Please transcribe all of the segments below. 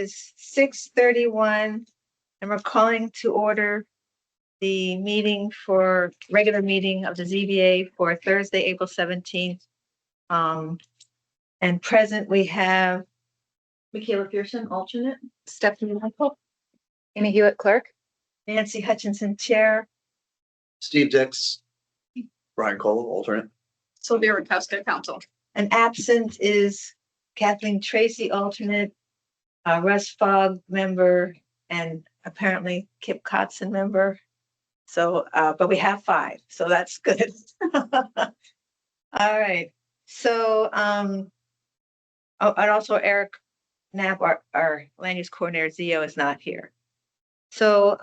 Is 6:31, and we're calling to order the regular meeting of the ZBA for Thursday, April 17th. And present we have Michaela Pearson, alternate, Stephanie Michael, Amy Hewitt, clerk. Nancy Hutchinson, chair, Steve Dix, Brian Cole, alternate. Sylvia Rakowska, council. and absent is Kathleen Tracy, alternate, Russ Fogg, member, and apparently Kip Kotzen, member. So, but we have 5, so that's good. All right, so, and also Eric Knapp, our land use coordinator, ZO, is not here. So,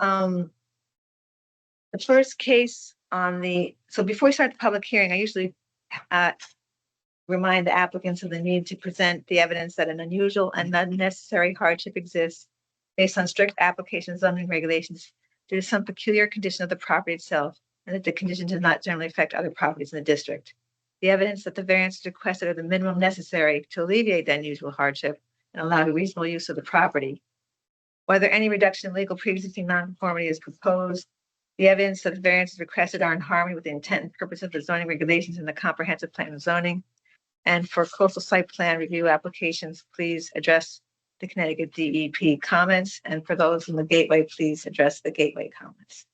the first case so before we start the public hearing, I usually, remind the applicants of the need to present the evidence that an unusual and unnecessary hardship exists based on strict application of zoning regulations due to some peculiar condition of the property itself, and that the condition does not generally affect other properties in the district. The evidence that the variance requested are the minimum necessary to alleviate the unusual hardship and allow the reasonable use of the property. Whether any reduction in legal pre-existing nonconformity is proposed, the evidence that the variances requested are in harmony with the intent and purpose of the zoning regulations in the comprehensive plan of zoning. And for coastal site plan review applications, please address the Connecticut DEP comments. And for those in the gateway, please address the gateway comments.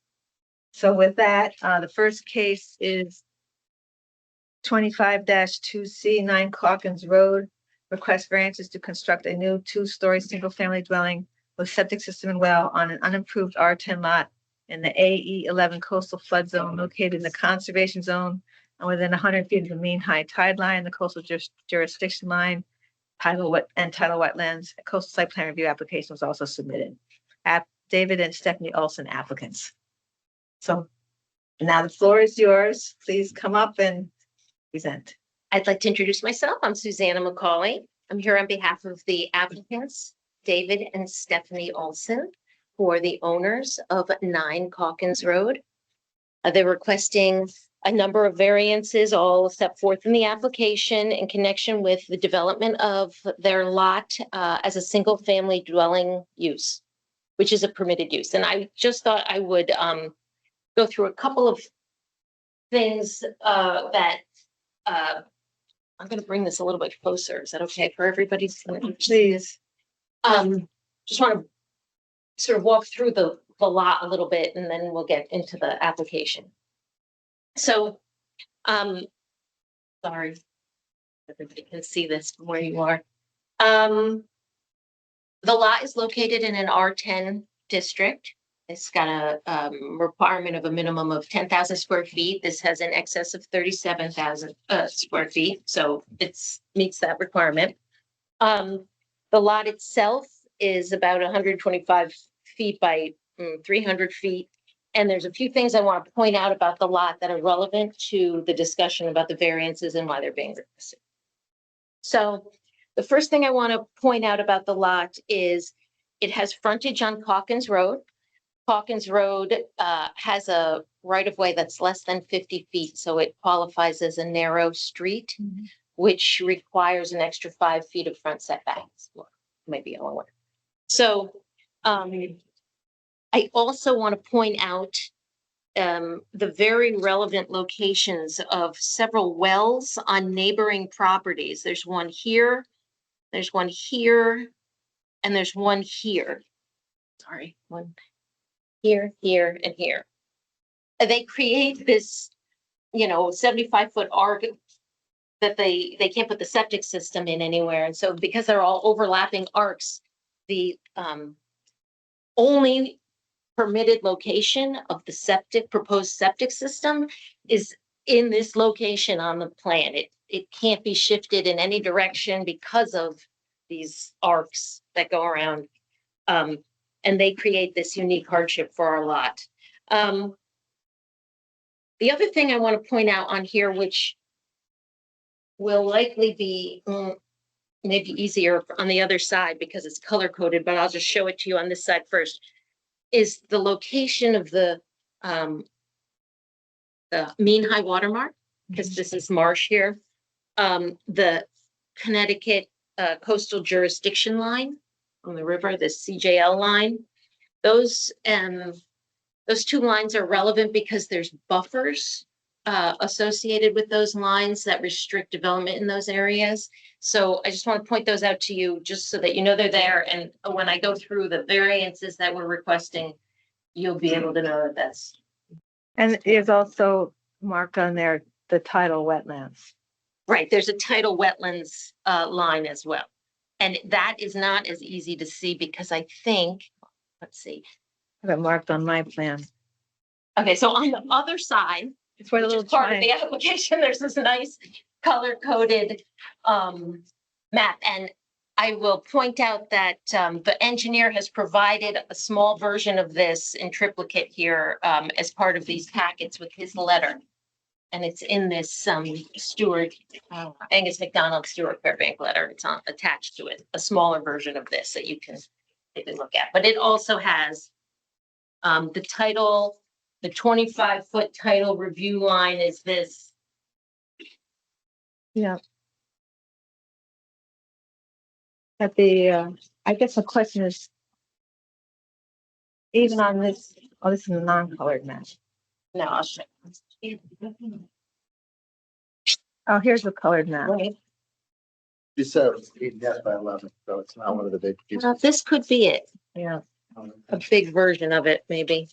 So with that, the first case is 25-2C 9 Calkins Road. Request variances to construct a new 2-story single-family dwelling with septic system and well on an unimproved R10 lot in the AE 11 coastal flood zone located in the conservation zone and within 100 feet of the mean high tide line, the coastal jurisdiction line, tidal wetlands. A coastal site plan review application was also submitted. David and Stephanie Olson, applicants. So now the floor is yours. Please come up and present. I'd like to introduce myself. I'm Susanna McCauley. I'm here on behalf of the applicants, David and Stephanie Olson, who are the owners of 9 Calkins Road. They're requesting a number of variances, all set forth in the application in connection with the development of their lot as a single family dwelling use, which is a permitted use. And I just thought I would go through a couple of things that I'm going to bring this a little bit closer. Is that okay for everybody? Please. Just want to sort of walk through the lot a little bit, and then we'll get into the application. So, sorry, everybody can see this from where you are. The lot is located in an R10 district. It's got a requirement of a minimum of 10,000 square feet. This has an excess of 37,000 square feet, so it meets that requirement. The lot itself is about 125 feet by 300 feet. And there's a few things I want to point out about the lot that are relevant to the discussion about the variances and why they're being requested. So the first thing I want to point out about the lot is it has frontage on Calkins Road. Calkins Road has a right-of-way that's less than 50 feet, so it qualifies as a narrow street, which requires an extra 5 feet of front setbacks, or maybe a little more. So I also want to point out the very relevant locations of several wells on neighboring properties. There's one here, there's one here, and there's one here. Sorry, one here, here, and here. And they create this, 75-foot arc that they can't put the septic system in anywhere. And so because they're all overlapping arcs, the only permitted location of the proposed septic system is in this location on the plan. It can't be shifted in any direction because of these arcs that go around. And they create this unique hardship for our lot. The other thing I want to point out on here, which will likely be maybe easier on the other side because it's color coded, but I'll just show it to you on this side first, is the location of the mean high water mark, because this is marsh here. The Connecticut coastal jurisdiction line on the river, the CJL line. Those two lines are relevant because there's buffers associated with those lines that restrict development in those areas. So I just want to point those out to you, just so that you know they're there. And when I go through the variances that we're requesting, you'll be able to know that that's. And there's also marked on there the tidal wetlands. Right, there's a tidal wetlands line as well. And that is not as easy to see because I think, let's see. I have it marked on my plan. Okay, so on the other side, It's where the which is little part of the triangle. application, there's this nice color-coded map. And I will point out that the engineer has provided a small version of this in triplicate here as part of these packets with his letter. And it's in this Stewart, Angus McDonald Stewart Fairbank letter. It's attached to it, a smaller version of this that you can take a look at. But it also has the title, the 25-foot title review line is this. Yeah. At the, I guess the question is, even on this, oh, this is a non-colored map. No, I'll show you. Oh, here's the colored map. Right. You said it was 8 by 11, so it's not one of the big pieces. Well, this could be it, Yeah. a big version of it, maybe.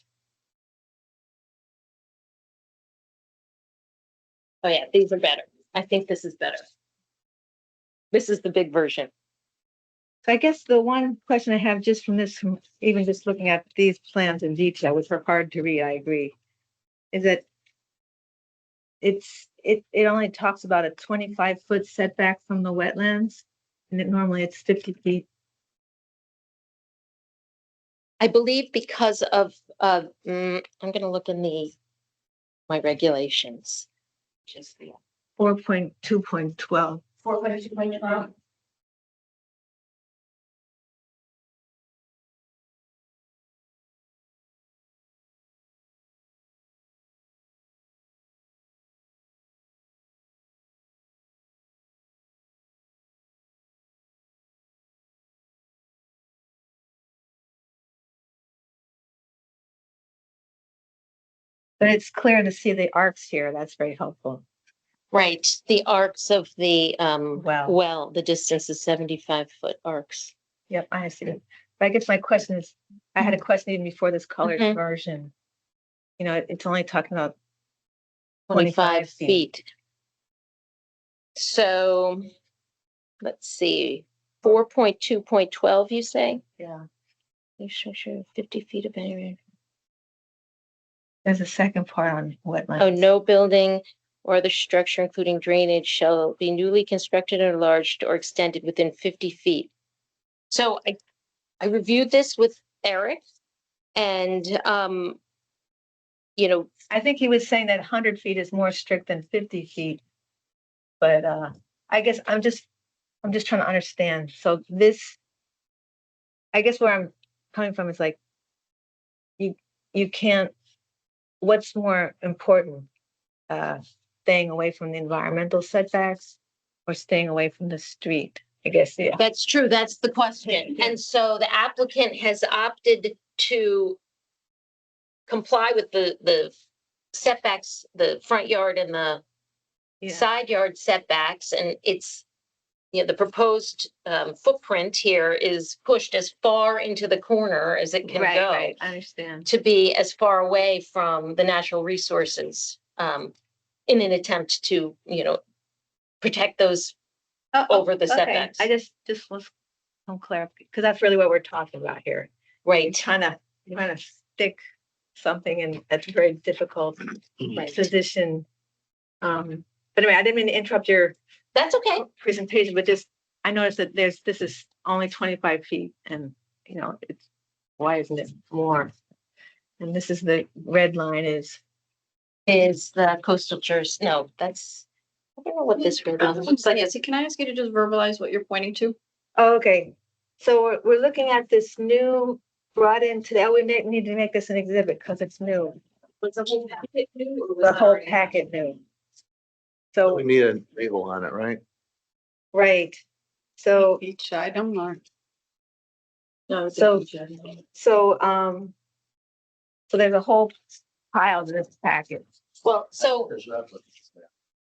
Oh yeah, these are better. I think this is better. This is the big version. So I guess the one question I have just from this, even just looking at these plans in detail, which are hard to read, I agree, is that it only talks about a 25-foot setback from the wetlands, and normally it's 50 feet. I believe because of, I'm gonna look in my regulations. Just the 4.2.12. 4.2.12. But it's clear to see the arcs here. That's very helpful. Right, the arcs of the Well. the distance is 75-foot arcs. Yep, I see. But I guess my question is, I had a question even before this colored Mhm. version. You know, it's only talking about 25 feet. feet. So, let's see, 4.2.12, you say? Yeah. You sure 50 feet of area. There's a second part on wetlands. Oh, no building or other structure, including drainage, shall be newly constructed, enlarged, or extended within 50 feet. So I reviewed this with Eric and, you know, I think he was saying that 100 feet is more strict than 50 feet. But I guess I'm just trying to understand. So this, I guess where I'm coming from is like, you can't, what's more important? Staying away from the environmental setbacks or staying away from the street? I guess, yeah. that's true. That's the question. Yeah. And so the applicant has opted to comply with the setbacks, the front yard and the Yeah. side yard setbacks. And it's, you know, the proposed footprint here is pushed as far into the corner as it can Right, go right. I understand. to be as far away from the natural resources in an attempt to, you know, protect those over the Okay, setbacks. I just was some clarification, because that's really what we're talking about here. Right. Trying to stick something in that's a very difficult position. But anyway, I didn't mean to interrupt your That's okay. presentation, but just, I noticed that this is only 25 feet and, you know, why isn't it more? And this is the red line is, The coastal juris, no, that's, I don't know what this red line looks like. Nancy, can I ask you to just verbalize what you're pointing to? oh, okay. So we're looking at this new brought in today. We need to make this an exhibit because it's new. Was the whole packet new or was The it whole already- packet new. So, We need a label on it, right? right. So Each item or? No, So- So, so there's a whole pile in this packet. Well, so There's not-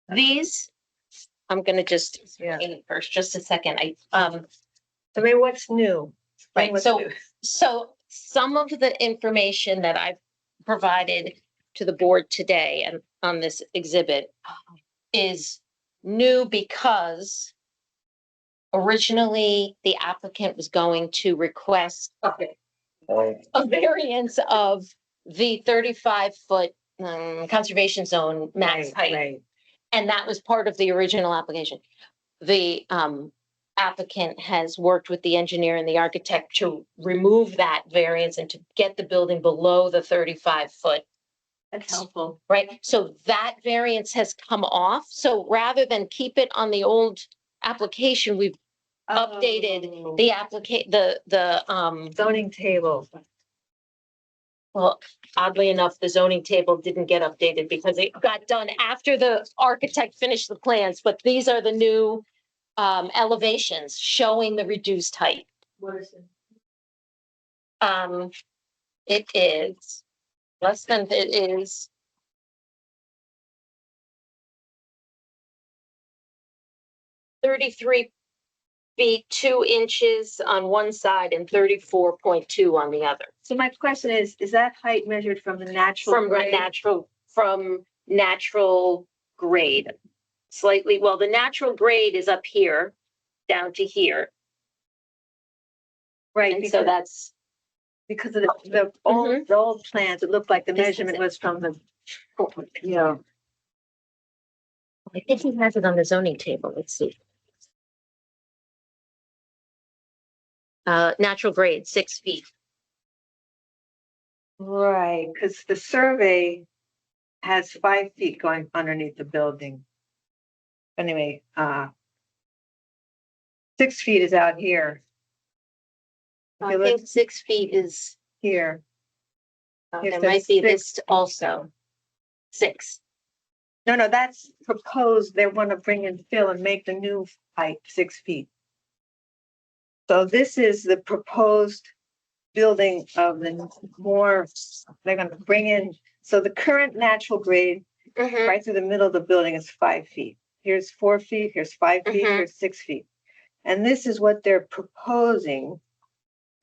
these, I'm gonna just, Yeah. first, just a second, So maybe what's new? Explain Right, what's so- new. So some of the information that I've provided to the board today and on this exhibit is new because originally the applicant was going to request a variance of the 35-foot conservation zone max height. Right. And that was part of the original application. The applicant has worked with the engineer and the architect to remove that variance and to get the building below the 35-foot, That's helpful. right? So that variance has come off. So rather than keep it on the old application, we've updated the Zoning table. well, oddly enough, the zoning table didn't get updated because it got done after the architect finished the plans, but these are the new elevations showing the reduced height. What is it? It is less than, it is 33 feet 2 inches on one side and 34.2 on the other. So my question is that height measured from the natural From grade? natural grade. Slightly, well, the natural grade is up here, down to here. Right, And so that's, because of the old plans, it looked like the This is measurement it. was from the, you know, I think he has it on the zoning table. Let's see. Natural grade, 6 feet. right, because the survey has 5 feet going underneath the building. Anyway, 6 feet is out here. If I you look think 6 feet is, here, It there says might be 6. this also. 6. no, that's proposed, they want to bring in fill and make the new height 6 feet. So this is the proposed building of the more, they're gonna bring in, so the current natural grade right through the middle of the building is 5 feet. Here's 4 feet, here's 5 feet, Mhm. here's 6 feet. And this is what they're proposing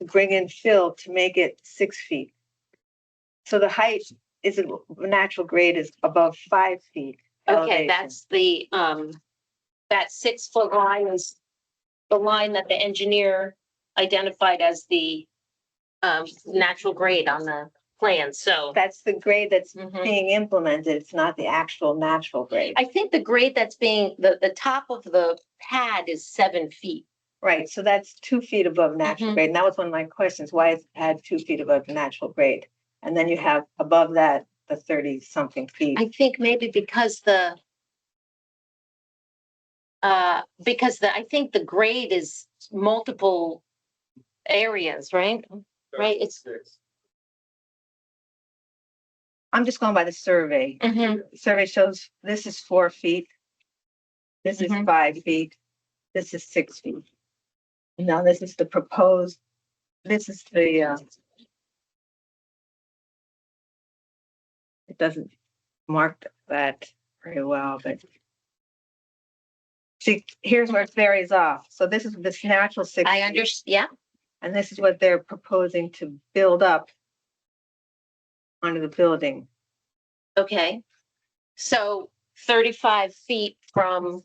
to bring in fill to make it 6 feet. So the height is, natural grade is above 5 feet. Okay, elevation. that's the, that 6-foot line is the line that the engineer identified as the natural grade on the plan, so. That's the grade that's Mhm. being implemented. It's not the actual natural grade. I think the grade that's being, the top of the pad is 7 feet. Right, so that's 2 feet above natural Mhm. grade. And that was one of my questions. Why is it had 2 feet above the natural grade? And then you have above that, the 30-something feet. I think maybe because I think the grade is multiple areas, right? Right, it's. I'm just going by the survey. Mhm. The survey shows this is 4 feet. This is Mhm. 5 feet. This is 6 feet. Now this is the proposed, this is the, it doesn't mark that very well, but see, here's where it varies off. So this is this natural 6 I feet, understand, yeah, and this is what they're proposing to build up onto the building. okay. So 35 feet from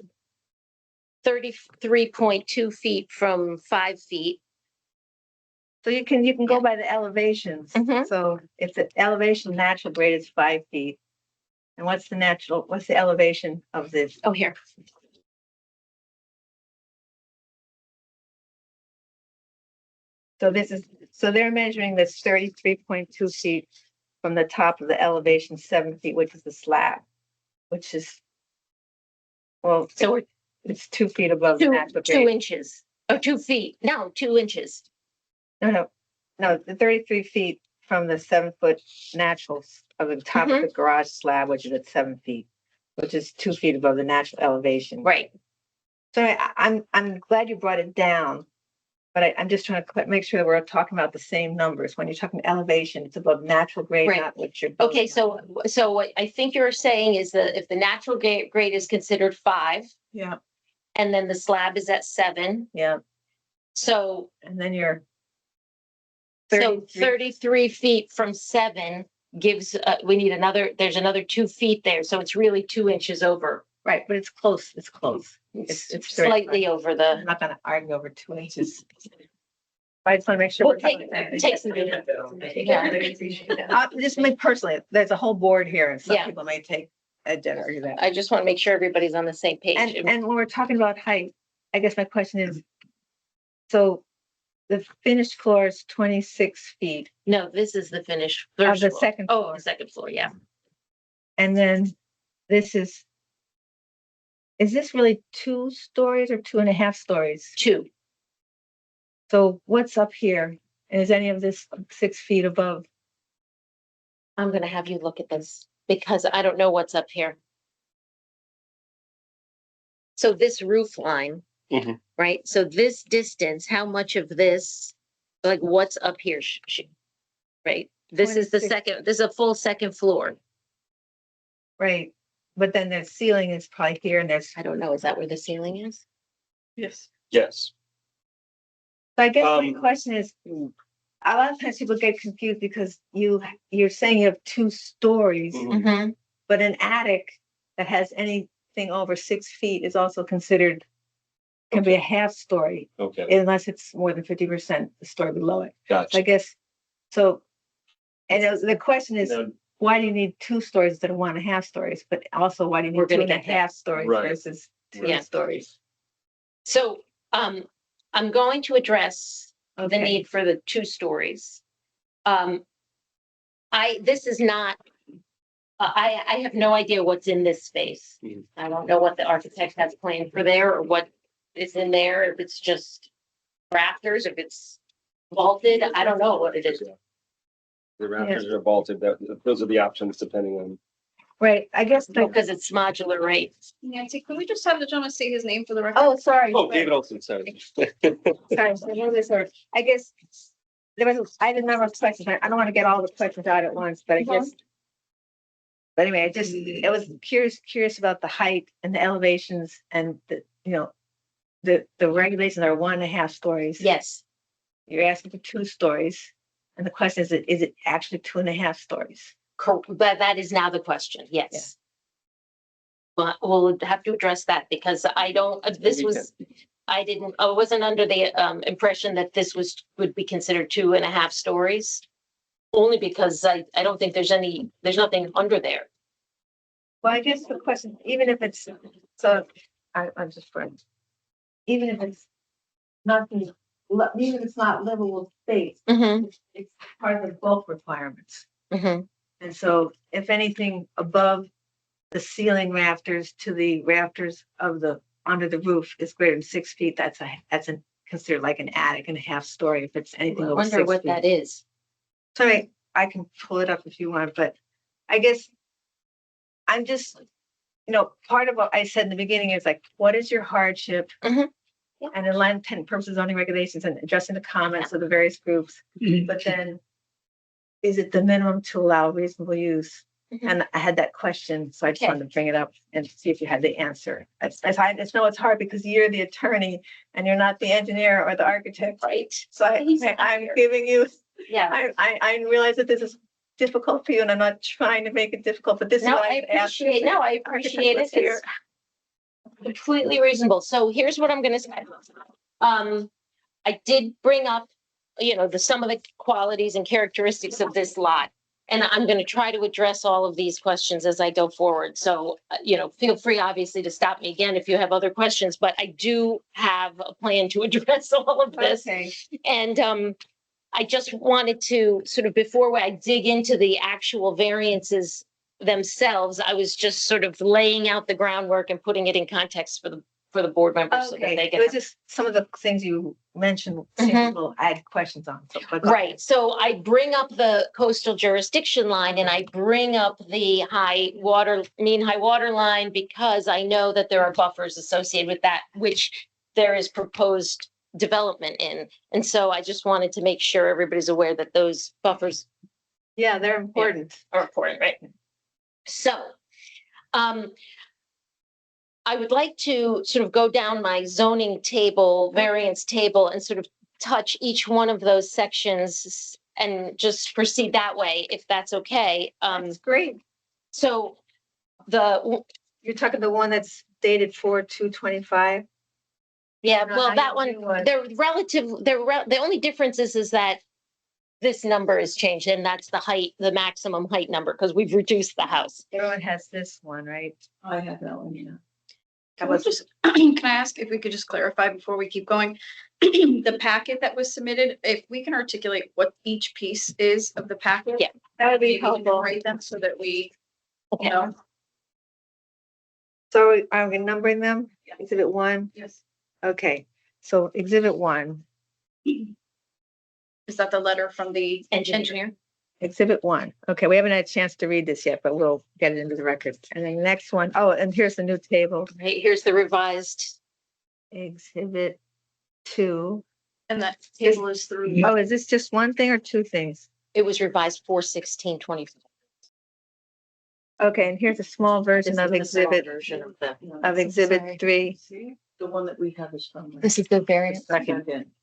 33.2 feet from 5 feet. So you can Yeah. go by the elevations. Mhm. So if the elevation natural grade is 5 feet, and what's the elevation of this? Oh, here. So they're measuring this 33.2 feet from the top of the elevation, 7 feet, which is the slab, which is, well, So we're it's 2 feet above the natural 2 grade. inches, or 2 feet, no, 2 inches. No, the 33 feet from the 7-foot naturals of the top of the garage slab, which is at 7 feet, which is 2 feet above the natural elevation. Right. So I'm glad you brought it down. But I'm just trying to make sure that we're talking about the same numbers. When you're talking elevation, it's above natural grade, Right. not what you're. Okay, building on. so what I think you're saying is that if the natural grade is considered 5, Yeah, and then the slab is at 7, yeah, so and then you're. so 33 33 feet from 7 gives, we need another, there's another 2 feet there, so it's really 2 inches over. Right, but it's close, it's close. It's 35. slightly over I'm the, not gonna argue over 2 inches. I just wanna make sure. well, we're talking about take some. Just me personally, there's a whole board here and some Yeah. people may take a dinner or that. I just want to make sure everybody's on the same page. And when we're talking about height, I guess my question is, so the finished floor is 26 feet No, this is the finished. of first the floor. second Oh, floor. the second floor, yeah. And then this is this really 2 stories or 2.5 stories? 2. So what's up here? And is any of this 6 feet above? I'm gonna have you look at this because I don't know what's up here. So this roof line, Mhm. right? So this distance, how much of this, like what's up here? Right? This is the 26. second, this is a full second floor. Right, but then the ceiling is probably here and there's, I don't know, is that where the ceiling is? yes. Yes. So I guess my Um, question is, a lot of times people get confused because you're saying you have 2 stories, Mhm. Mm-hmm. but an attic that has anything over 6 feet is also considered, can be a half story Okay, unless it's more than 50% the story below it. So I gotcha. guess, so, and the question is, Now, why do you need 2 stories instead of 1.5 stories? But also, why do you We're need two gonna and a get there. half stories Right. versus 2 Yeah. stories? So, I'm going to address the Okay. need for the 2 stories. This is not, I have no idea what's in this space. Mhm. I don't know what the architect has planned for there or what is in there, if it's just rafters, if it's vaulted, I don't know what it is. The rafters are vaulted, those are the options depending on. Right, I guess, Because it's modular, right? Nancy, could we just have the gentleman say his name for the record? oh, sorry. Oh, David Olson, sorry. Sorry, so what is there? I guess I had a number of questions. I don't want to get all the questions out at once, but I guess. But anyway, I was curious about the height and the elevations and the regulations are 1.5 stories. Yes, You're asking for 2 stories. And the question is it actually 2.5 stories? but that is now the question, yes. But we'll have to address that because I don't, this was, I wasn't under the impression that this would be considered 2.5 stories. Only because I don't think there's nothing under there. Well, I guess the question, even if it's, so I'm just friends. Even if it's nothing, even if it's not livable space, Mm-hmm, it's part of the bulk requirements. mm-hmm. And so if anything above the ceiling rafters to the rafters of under the roof is greater than 6 feet, that's considered like an attic and a half story if it's anything I over wonder 6 what feet. that is. Sorry, I can pull it up if you want, but I guess I'm just, part of what I said in the beginning is like, what is your hardship? Mhm. Yeah. And in line 10 purposes zoning regulations and addressing the comments of the various groups, but then is it the minimum to allow reasonable use? Mhm. And I had that question, so I just Okay. wanted to bring it up and see if you had the answer. I just know it's hard because you're the attorney and you're not the engineer or the architect. Right, So He's not I'm here. giving you, yeah. I realize that this is difficult for you and I'm not trying to make it difficult, but this is No, what I I asked. appreciate, no, I appreciate it. It's completely reasonable. So here's what I'm gonna say. I did bring up, some of the qualities and characteristics of this lot. And I'm gonna try to address all of these questions as I go forward. So, feel free obviously to stop me again if you have other questions, but I do have a plan to address all of this. Okay, And I just wanted to sort of, before I dig into the actual variances themselves, I was just sort of laying out the groundwork and putting it in context for the board members so that they okay. It can. was just some of the things you mentioned, Mhm. I had questions on. So, but go Right, ahead. so I bring up the coastal jurisdiction line and I bring up the mean high water line because I know that there are buffers associated with that, which there is proposed development in. And so I just wanted to make sure everybody's aware that those buffers Yeah, they're important. are important, right? So, I would like to sort of go down my zoning table, variance table, and sort of touch each one of those sections and just proceed that way, if that's okay. That's great. So You're talking the one that's dated 4/2/25? yeah, No, well, now that you one, do one. they're relative, the only difference is that this number is changed, and that's the height, the maximum height number, because we've reduced the house. Everyone has this one, right? I have that one, yeah. How Can we about just, can I ask if we could just clarify before we keep going? The packet that was submitted, if we can articulate what each piece is of the packet. Yeah. That would be Maybe we can helpful. Write them so that we, Okay. you know. So are we numbering them? Yeah. Exhibit 1? Yes. Okay, so exhibit 1, Is that the letter from the Engineer. engineer? exhibit 1. Okay, we haven't had a chance to read this yet, but we'll get it into the record. And then the next one, oh, and here's the new table, Right, here's the revised. exhibit 2. And that table is through. Oh, is this just one thing or two things? It was revised 4/16/24. Okay, and here's a small version of exhibit, Version of the. of exhibit 3. See, the one that we have is from. This is the variance.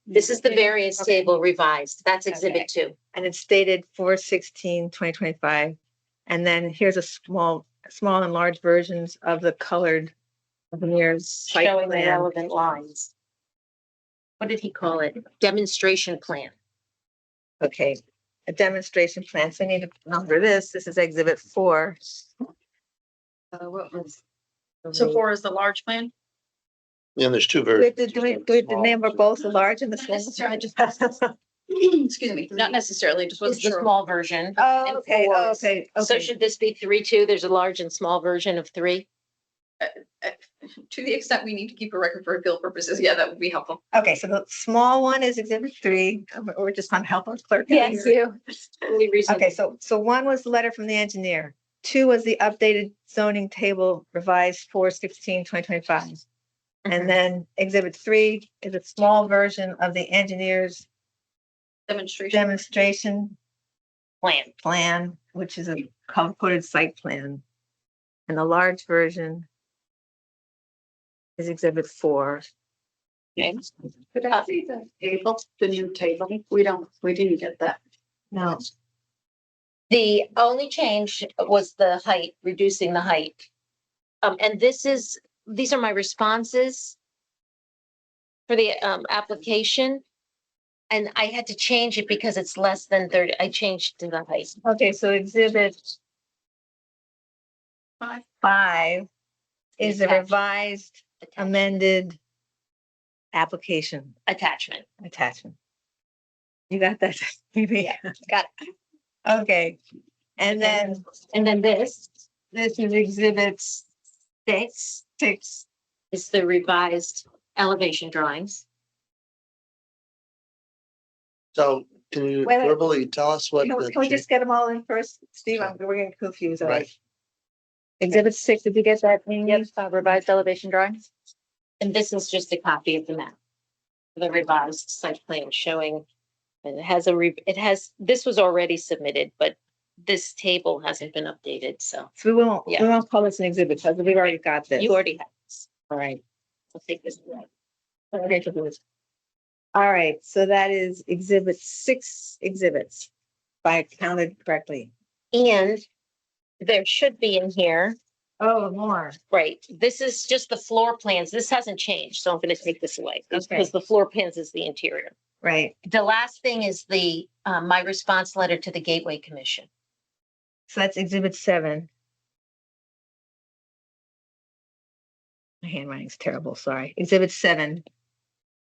This is the variance Okay. table revised. That's Okay. exhibit 2. And it's dated 4/16/2025. And then here's a small and large versions of the colored veneers site Showing the plan. relevant lines. What did he call it? Demonstration plan. Okay, a demonstration plan. So I need to number this. This is exhibit 4. What was? So 4 is the large plan? Yeah, there's two Do we versions. have to, do we have to name both the large and the Not small? necessarily, just- Excuse me, not necessarily, just Is wasn't the sure. small version. Oh, and okay, four oh, is- okay, So okay. should this be 3/2? There's a large and small version of 3. To the extent we need to keep a record for appeal purposes, yeah, that would be helpful. Okay, so the small one is exhibit 3. We're just trying to help our clerk. out Yes, here. you. Totally reasonable. Okay, so 1 was the letter from the engineer. 2 was the updated zoning table revised 4/16/2025. Mhm. And then exhibit 3 is a small version of the engineer's Demonstration. demonstration Plan. plan, which is a color-coded site plan. And the large version is exhibit 4. Okay. Could I see the table, the new table? We didn't get that. No, The only change was the height, reducing the height. And these are my responses for the application. And I had to change it because it's less than 30. I changed to the height. okay, so exhibit 5. 5 is a Attachment. revised amended application Attachment. attachment. You got that? Maybe. Yeah, got it. Okay, and then And then this this is exhibit 6. is the revised elevation drawings. So can you Wait, wait. verbally tell us what? Can the can we just get them all in first? Steve, we're getting confused. All right. Exhibit 6, did you get that? Amy? Revised elevation drawings. And this is just a copy of the map. The revised site plan showing, and this was already submitted, but this table hasn't been updated, so So we won't Yeah. call this an exhibit because we've already got this. you already have this. All right. I'll take this away. Okay, so this- All right, so that is exhibit 6 exhibits, if I counted correctly. And there should be in here, Oh, more. right, this is just the floor plans. This hasn't changed, so I'm gonna take this away. Okay. Because the floor plans is the interior. Right, The last thing is my response letter to the Gateway Commission. so that's exhibit 7. My handwriting's terrible, sorry. Exhibit 7.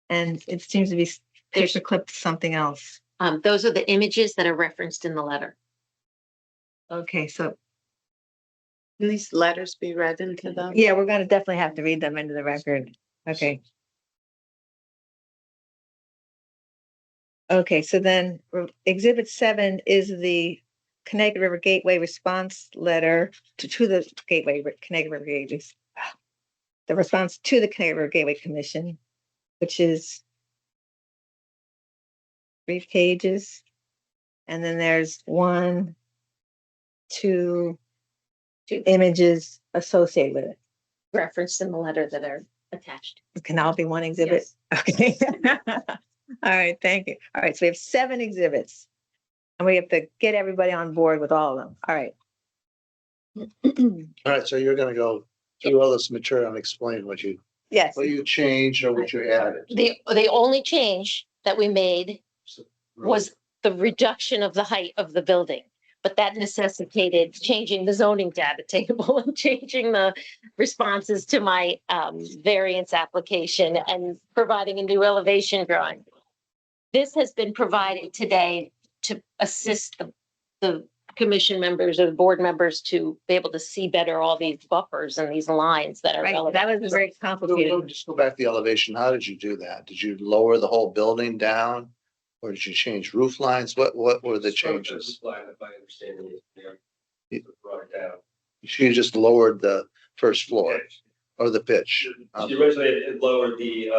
And it seems to be There's- paper clipped to something else. Those are the images that are referenced in the letter. Okay, so, Can these letters be read into them? yeah, we're gonna definitely have to read them into the record. Okay. Okay, so then exhibit 7 is the Connecticut River Gateway response letter to the Connecticut River Gateway. The response to the Connecticut River Gateway Commission, which is 3 pages. And then there's 1, 2 images associated with it. Referenced in the letter that are attached. It can all be one exhibit? Okay. All right, thank you. All right, so we have 7 exhibits. And we have to get everybody on board with all of them. All right. All right, so you're gonna go through all this material and explain Yes, what you changed or what you added. The only change that we made was the reduction of the height of the building. But that necessitated changing the zoning data table and changing the responses to my variance application and providing a new elevation drawing. This has been provided today to assist the commission members or the board members to be able to see better all these buffers and these lines that are right. relevant. That was very complicated. Just go back to the elevation. How did you do that? Did you lower the whole building down? Or did you change roof lines? What were the changes? Line, if I understand it, Yeah. brought it down. You just lowered the first floor or the pitch. She originally had lowered the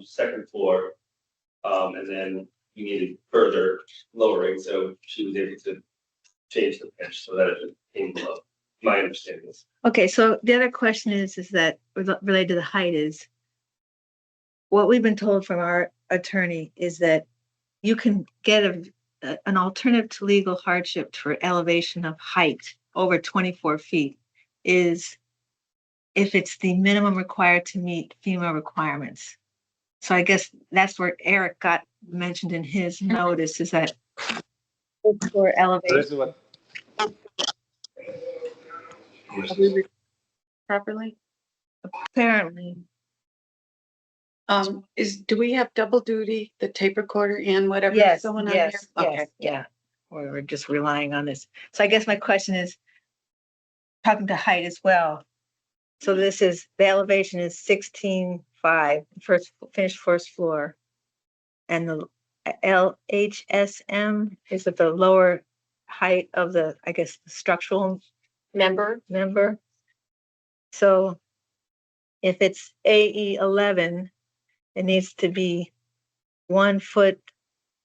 second floor, and then you needed further lowering, so she was able to change the pitch so that it came below. My understanding is. Okay, so the other question is that related to the height is what we've been told from our attorney is that you can get an alternative to legal hardship for elevation of height over 24 feet is if it's the minimum required to meet FEMA requirements. So I guess that's where Eric got mentioned in his notice is that for elevation. what. Properly? Apparently, Do we have double duty, the tape recorder and whatever? yes, going on here? yes, Okay. yes, yeah. We're just relying on this. So I guess my question is, talking to height as well. So this is, the elevation is 16.5, finished first floor. And the LHSM is at the lower height of the, I guess, the structural Member, member. So if it's AE 11, it needs to be 1 foot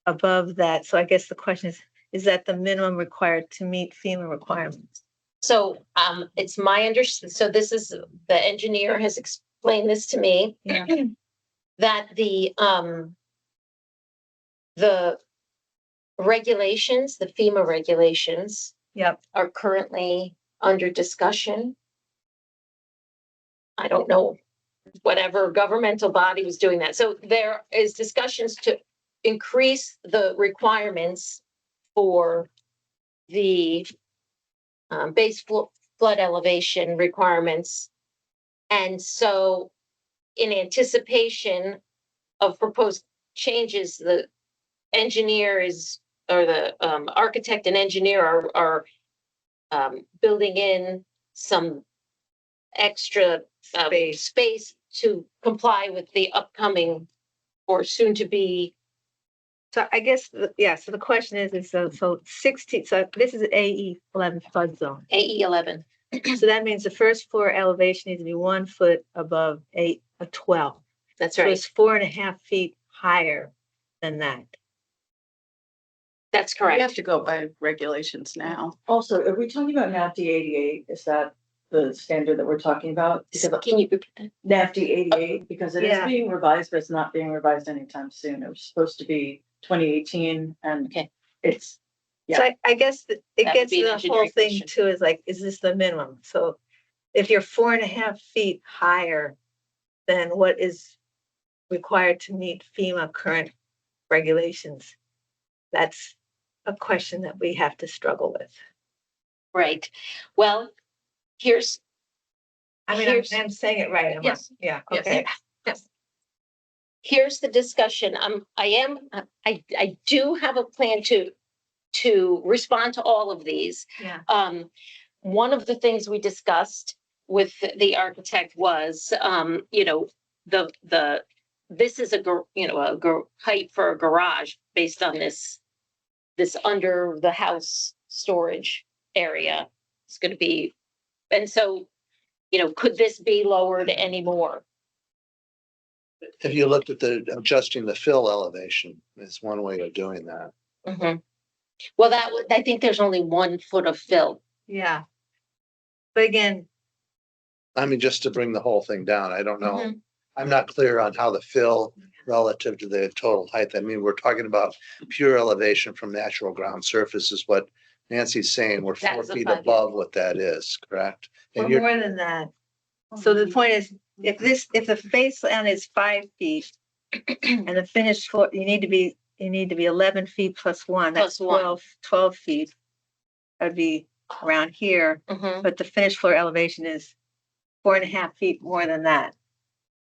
above that. So I guess the question is that the minimum required to meet FEMA requirements? so it's my so this is, the engineer has explained this to me. Yeah. That the regulations, the FEMA regulations Yep, are currently under discussion. I don't know, whatever governmental body was doing that. So there is discussions to increase the requirements for the base flood elevation requirements. And so in anticipation of proposed changes, the engineer is, or the architect and engineer are building in some extra space to comply with the upcoming or soon to be. so I guess, yeah, so the question is so 16, so this is AE 11 flood zone. AE 11. So that means the first floor elevation needs to be 1 foot above a 12. That's So right. it's 4.5 feet higher than that. That's We have correct. to go by regulations now. Also, are we talking about NAFTA 88? Is that the standard that we're talking about? Because Can you repeat that? NAFTA 88, because it is Yeah. being revised, but it's not being revised anytime soon. It was supposed to be 2018 and Okay. it's, So I guess it That would gets be to an the whole engineering thing question. too, is like, is this the minimum? So if you're 4.5 feet higher than what is required to meet FEMA current regulations, that's a question that we have to struggle with. Right. Well, here's, I mean, Here's- I'm saying it right. am I? Yes. Yeah, Yes. okay. yes. Here's the discussion. I do have a plan to respond to all of these. Yeah. One of the things we discussed with the architect was, this is a height for a garage based on this under the house storage area. It's going to be, and so, could this be lowered anymore? If you looked at the adjusting the fill elevation, it's one way of doing that. Mhm. Well, I think there's only 1 foot of fill. Yeah. But again, I mean, just to bring the whole thing down, I don't know. Mhm. I'm not clear on how the fill relative to the total height. I mean, we're talking about pure elevation from natural ground surface is what Nancy's saying. We're 4 That's the feet 5, yeah. above what that is, correct? or And you're, more than that. So the point is, if the face land is 5 feet and the finished floor, you need to be 11 feet plus 1, that's Plus 1. 12 feet. That'd be around here, Mhm. but the finished floor elevation is 4.5 feet more than that.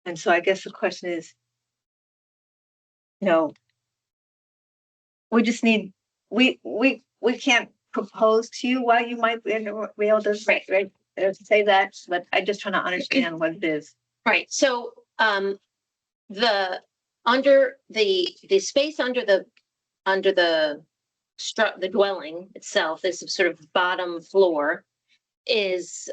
And so I guess the question is, you know, we just need, we can't propose to you why you might be able to say that, but I just trying to understand what it is. Right, so, under the space under the the dwelling itself, this sort of bottom floor is,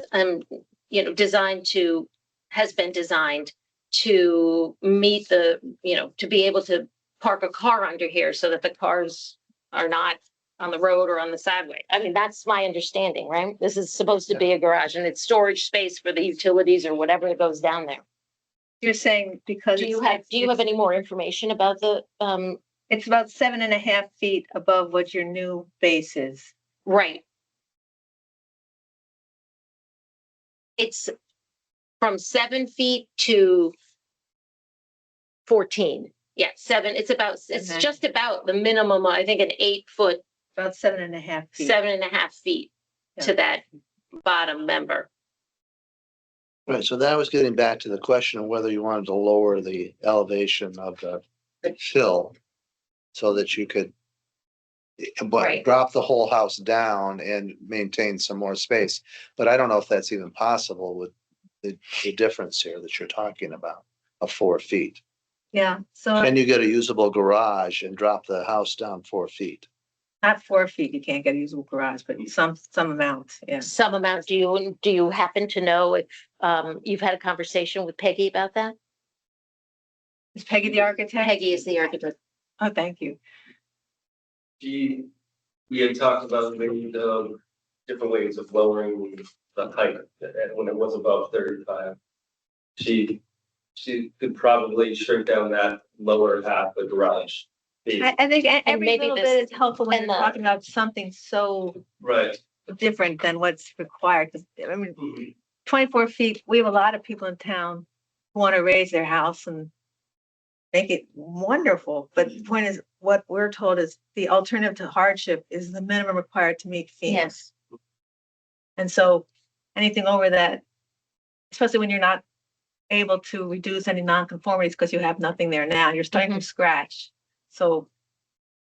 has been designed to meet to be able to park a car under here so that the cars are not on the road or on the sideway. I mean, that's my understanding, right? This is supposed to be a garage and it's storage space for the utilities or whatever goes down there. You're saying because Do you have any more information about it's about 7.5 feet above what your new base is. right? It's from 7 feet to 14. Yeah, 7. It's Okay. just about the minimum, I think, an 8 foot, About 7.5 feet. 7.5 feet to Yeah. that bottom member. right, so that was getting back to the question of whether you wanted to lower the elevation of the fill so that you could but Right. drop the whole house down and maintain some more space. But I don't know if that's even possible with the difference here that you're talking about of 4 feet. Yeah, so Can you get a usable garage and drop the house down 4 feet? not 4 feet, you can't get a usable garage, but some amount, yeah. Some amount. Do you happen to know if you've had a conversation with Peggy about that? Is Peggy the architect? Peggy is the architect. Oh, thank you. We had talked about maybe the different ways of lowering the height when it was above 35. She could probably shrink down that lower half of the garage. I think every maybe little this- bit is helpful when and you're the- talking about something so Right. different than what's required. 'Cause, I mean, 24 feet, we have a lot of people in town who want to raise their house and make it wonderful. But the point is, what we're told is the alternative to hardship is the minimum required to meet FEMA. Yes. And so anything over that, especially when you're not able to reduce any nonconformities because you have nothing there now, you're starting from scratch. So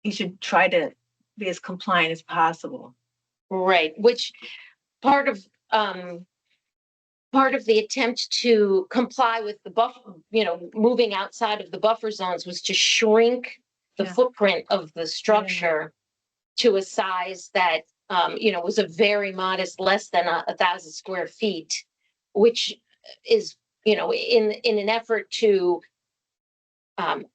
you should try to be as compliant as possible. Right, which part of the attempt to comply with the buffer, moving outside of the buffer zones was to shrink the Yeah. footprint of the structure to a size that, was a very modest, less than 1,000 square feet, which is, in an effort to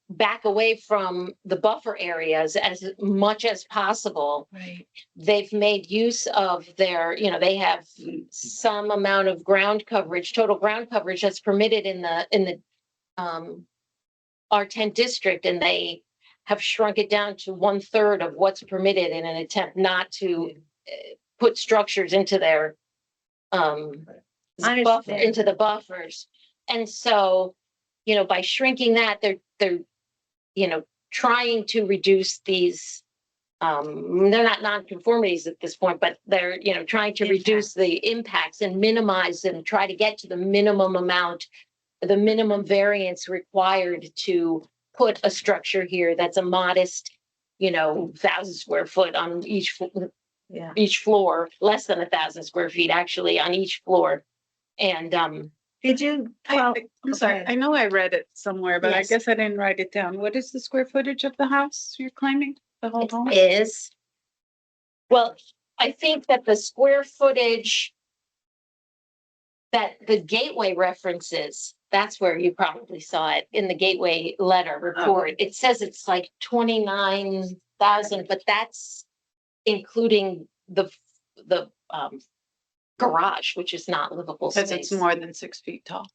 back away from the buffer areas as much as possible. Right. They've made use of they have some amount of ground coverage, total ground coverage that's permitted in the R10 district, and they have shrunk it down to 1/3 of what's permitted in an attempt not to put structures into their into the buffers. And so, by shrinking that, they're trying to reduce these, they're not nonconformities at this point, but they're, trying to reduce the impacts and minimize and try to get to the minimum amount, the minimum variance required to put a structure here that's a modest, 1,000 square foot on each floor, less than 1,000 square feet actually on each floor. And Did you? I'm sorry, ahead. I know I read it somewhere, but I Yes. guess I didn't write it down. What is the square footage of the house you're claiming? The whole home? it is, well, I think that the square footage that the gateway references that's where you probably saw it in the gateway letter report. It says it's like 29,000, but that's including the garage, which is not livable Because it's space. more than 6 feet tall.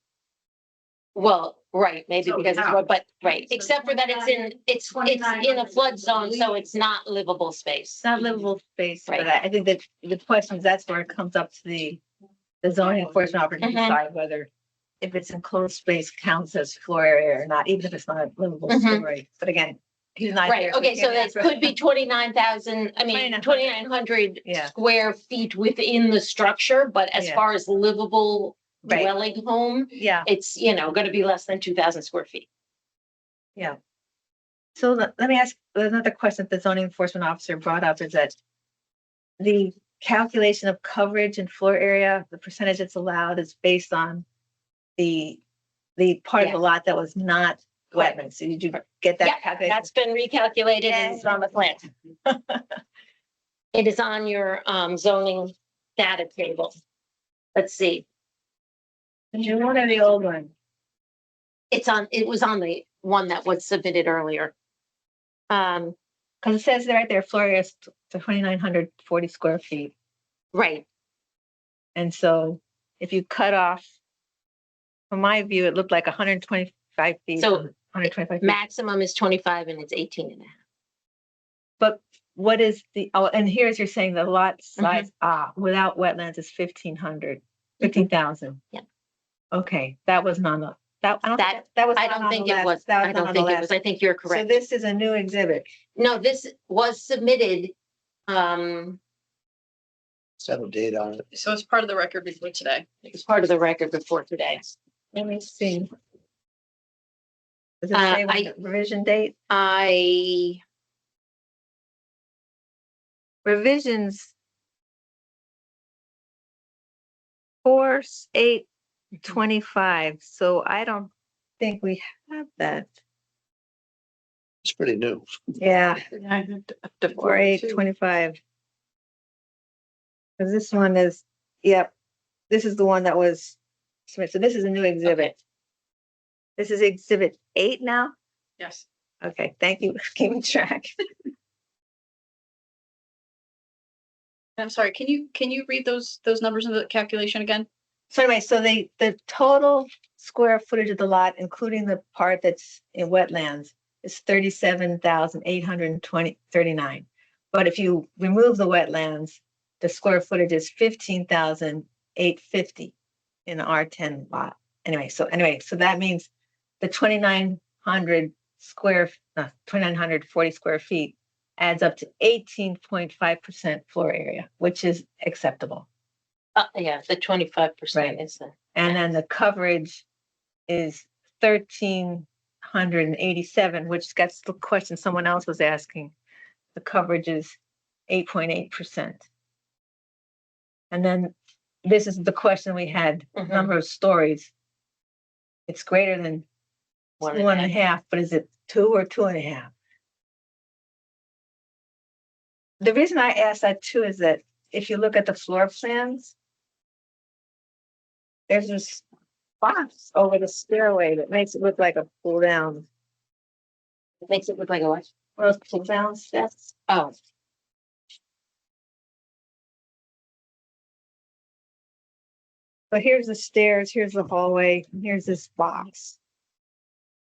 Well, right, maybe So because it's, now- but, right, So except for that it's it's in a flood zone, so it's not livable space. It's not livable space, but Right. I think that the question is, that's where it comes up to the zoning enforcement officer to Mhm. decide whether if it's enclosed space counts as floor area or not, even if it's not a livable Mhm. story. But again, he's not Right, here. okay, he so can't that answer. could be 29,000, I mean, 2,900. 2,900 Yeah. square feet within the structure, but as Yeah. far as livable Right. dwelling home, Yeah, it's, you know, gonna be less than 2,000 square feet. yeah. So let me ask another question that the zoning enforcement officer brought up is that the calculation of coverage and floor area, the percentage that's allowed is based on the part of the Yes. lot that was not Correct. wetlands. So did you get that Yeah, calculation? that's been recalculated and it's on the plan. It is on your zoning data table. Let's see, The new one or the old one? it was on the one that was submitted earlier. Because it says right there, floor area is 2,940 square feet. Right, And so if you cut off, from my view, it looked like 125 feet. So, 125 feet. maximum is 25 and it's 18 and a half. But what is and here's you're saying the lot size, without wetlands is 1,500, 15,000. Yeah. Okay, that was not, that, I don't think That- that was I not don't on think the it last- was, that I not don't on the think it last- was, I think you're So correct. this is a new exhibit. No, this was submitted, um, It's got a date on it. So it's part of the record before today. as part of the record before today. Let me see. Does it Uh, say when the revision date? Revisions 4/8/25, so I don't think we have that. It's pretty new. Yeah, Yeah, I have to 4/8/25. Because this one is, yep, this is the one that was submitted. So this is a new exhibit. This is exhibit 8 now? Yes. Okay, thank you for keeping track. I'm sorry, can you read those numbers in the calculation again? So anyway, so the total square footage of the lot, including the part that's in wetlands, is 37,839. But if you remove the wetlands, the square footage is 15,850 in an R10 lot. Anyway, so that means the 2,940 square feet adds up to 18.5% floor area, which is acceptable. Yeah, the 25% Right. is the, And then the coverage is 1,387, which gets the question someone else was asking. The coverage is 8.8%. And then this is the question we had, Mhm. number of stories. It's greater than 1.5, but is it 2 or 2.5? The reason I asked that too is that if you look at the floor plans, there's this box over the stairway that makes it look like a pull down. It makes it look like a what? One of those pull down steps. Oh, But here's the stairs, here's the hallway, and here's this box.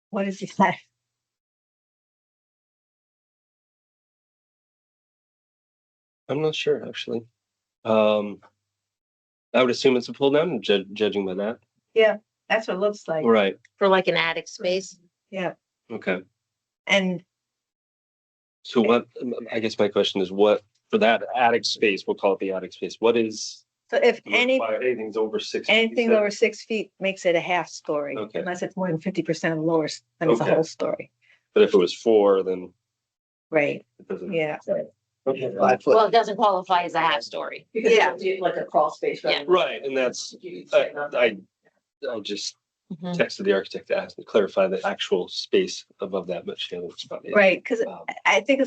What is that? I'm not sure, actually. I would assume it's a pull down, judging by that. Yeah, that's what it looks like. Right, for like an attic space. Yeah, okay. and So what, I guess my question is what, for that attic space, we'll call it the attic space, what is? so if Anything's over 6 feet, anything over 6 feet makes it a half story, Okay. unless it's more than 50% of the lower, then it's a Okay. whole story. But if it was 4, then Right, it doesn't. yeah. Okay. 5 foot. Well, it doesn't qualify as a half story. Because Yeah. it's like a crawl space. rather Yeah. than- Right, and that's, I just Mhm. texted the architect to ask to clarify the actual space above that, but she hasn't responded yet. Right, because Um, I think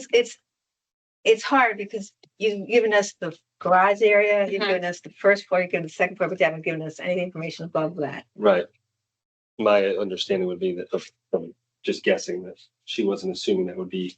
it's hard because you've given us the garage area, you've Mhm. given us the first floor, you've given the second floor, but you haven't given us any information above that. Right, my understanding would be that from just guessing that she wasn't assuming that would be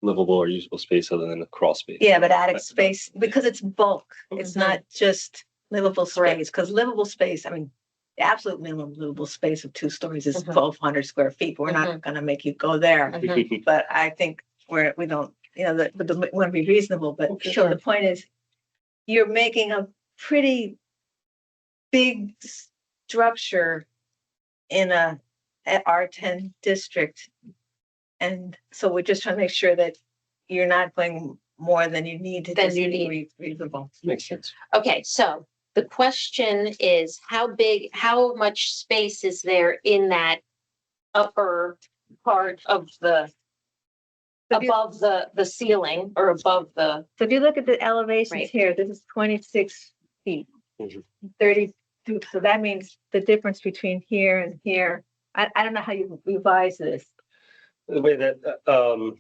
livable or usable space other than a crawl space. Yeah, but attic space, because it's bulk, it's Mhm. not just livable Correct. space, because livable space, I mean, the absolute minimum livable space of 2 stories is Mhm. 1,200 square feet. We're not gonna make you go there, Mhm. but I think we don't, you know, we want to be reasonable, but Okay. sure, the point is, you're making a pretty big structure in a R10 district. And so we're just trying to make sure that you're not going more than you need to Than just you be need. reasonable. Makes sense. Okay, so the question is, how much space is there in that upper part of the, So if you- above the ceiling or above the, So if you look at the elevations Right. here, this is 26 feet, Mhm. 32. So that means the difference between here and here. I don't know how you revise this. The way that, So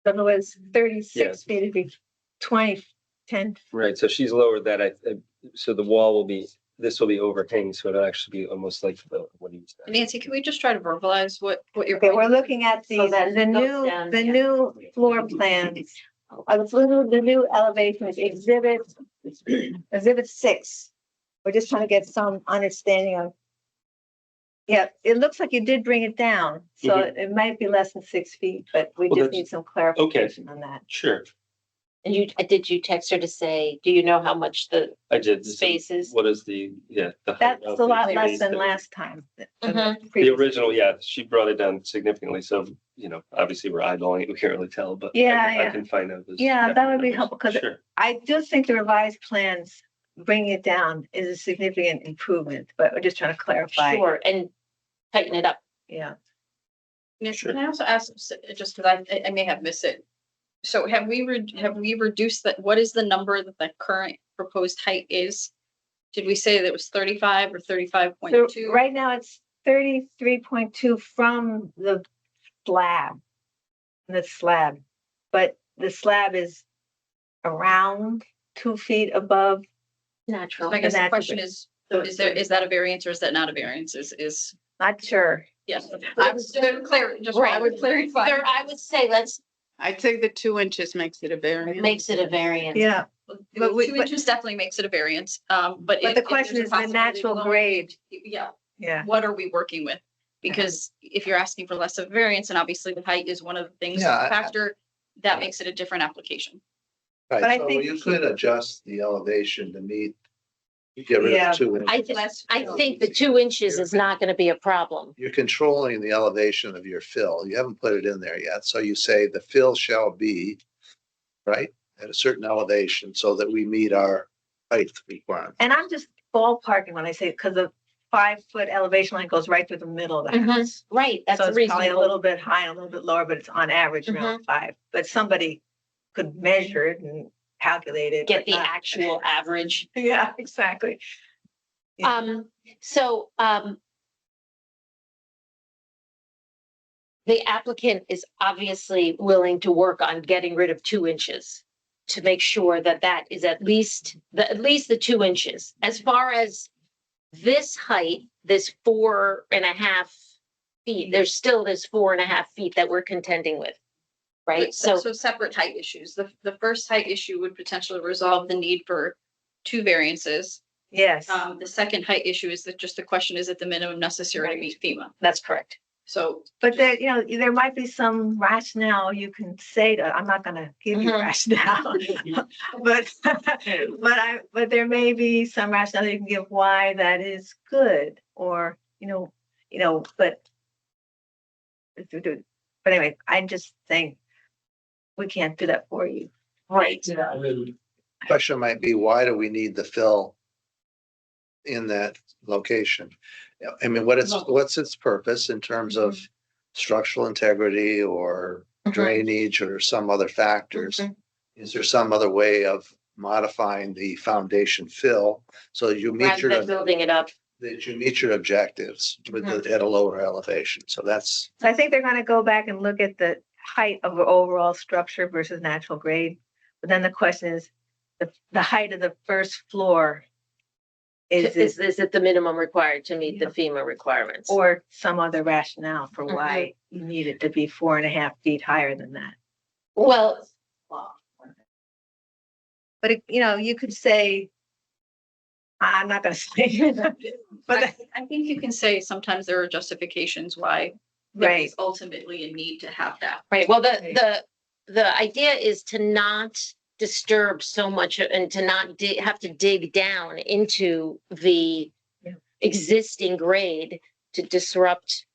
in other words, 36 Yes. feet, it'd be 20, 10. right, so she's lowered that, so the wall will be, this will be overhanging, so it'll actually be almost like, what do you say? Nancy, can we just try to verbalize what you're? Okay, we're looking at So that the goes new, down, the yeah. new floor plans. The new elevation is exhibit 6. We're just trying to get some understanding of. Yeah, it looks like you did bring it down, so Mhm. it might be less than 6 feet, but we Well, just that's- need some clarification on that. Sure, and did you text her to say, do you know how much the I did. This is- spaces? What is the, yeah. the height That's of a the lot less space than that- last time. Mhm. The original, yeah, she brought it down significantly, so, obviously we're eyeballing it, we can't really tell, but Yeah, I yeah. can find out. those Yeah, that definite would be numbers. helpful, 'cause Sure, I do think the revised plans, bringing it down is a significant improvement, but we're just trying to clarify. Sure, and tighten it up. Yeah. Nancy, Sure. can I also ask, just because I may have missed it? So have we reduced that, what is the number that the current proposed height is? Did we say that it was 35 or 35.2? So right now it's 33.2 from the slab. But the slab is around 2 feet above. Natural. I guess the Natural question grade. is, so is that a variance or is that not a variance? Not sure. Yes, I'm still clear, just I would clarify. There, I would say I'd say the 2 inches makes it a variance. makes it a variance. Yeah. Well, But 2 inches definitely makes it a variance, but. But if the there's question a is the possibility natural of lowering grade. it, Yeah, Yeah. what are we working with? Because if you're asking for less of a variance, and obviously the height is one of the things, Yeah, I- factor, that makes it a different application. But I Right, so think- you could adjust the elevation to meet, get rid Yeah. of 2 inches. I think the 2 inches is not gonna be a problem. You're controlling the elevation of your fill. You haven't put it in there yet. So you say the fill shall be, right, at a certain elevation so that we meet our height requirement. And I'm just ballparking when I say, because the 5-foot elevation line goes right through the middle of the Mhm. house. Right, that's So it's probably a reasonable. little bit high, a little bit lower, but it's on average around 5. But somebody could measure it and calculate it. Get but the not- actual average. Yeah, exactly. Yeah. So, the applicant is obviously willing to work on getting rid of 2 inches to make sure that that is at least the 2 inches. As far as this height, this 4.5 feet, there's still this 4.5 feet that we're contending with. Right? So, separate height issues. The first height issue would potentially resolve the need for 2 variances. Yes, The second height issue is that just the question is at the minimum necessary to Right. meet FEMA. that's correct. So but there, there might be some rationale you can say to, I'm not gonna give you Mhm. rationale. But there may be some rationale you can give why that is good, or, but anyway, I'm just saying, we can't do that for you. Right. Question might be, why do we need the fill in that location? I mean, what's its purpose in terms of structural integrity or Mhm. drainage or some other factors? Mhm. Is there some other way of modifying the foundation fill so that you meet Rather than your, building it up. objectives with at a lower elevation? So that's, So I think they're gonna go back and look at the height of the overall structure versus natural grade. But then the question is, the height of the first floor Is it the minimum required to meet the FEMA requirements? or some other rationale for why you need it to be 4.5 feet higher than that? Well, But you could say, I'm not gonna say, but I think you can say sometimes there are justifications why there right, is ultimately a need to have that. right, well, the idea is to not disturb so much and to not have to dig down into the Yeah. existing grade to disrupt.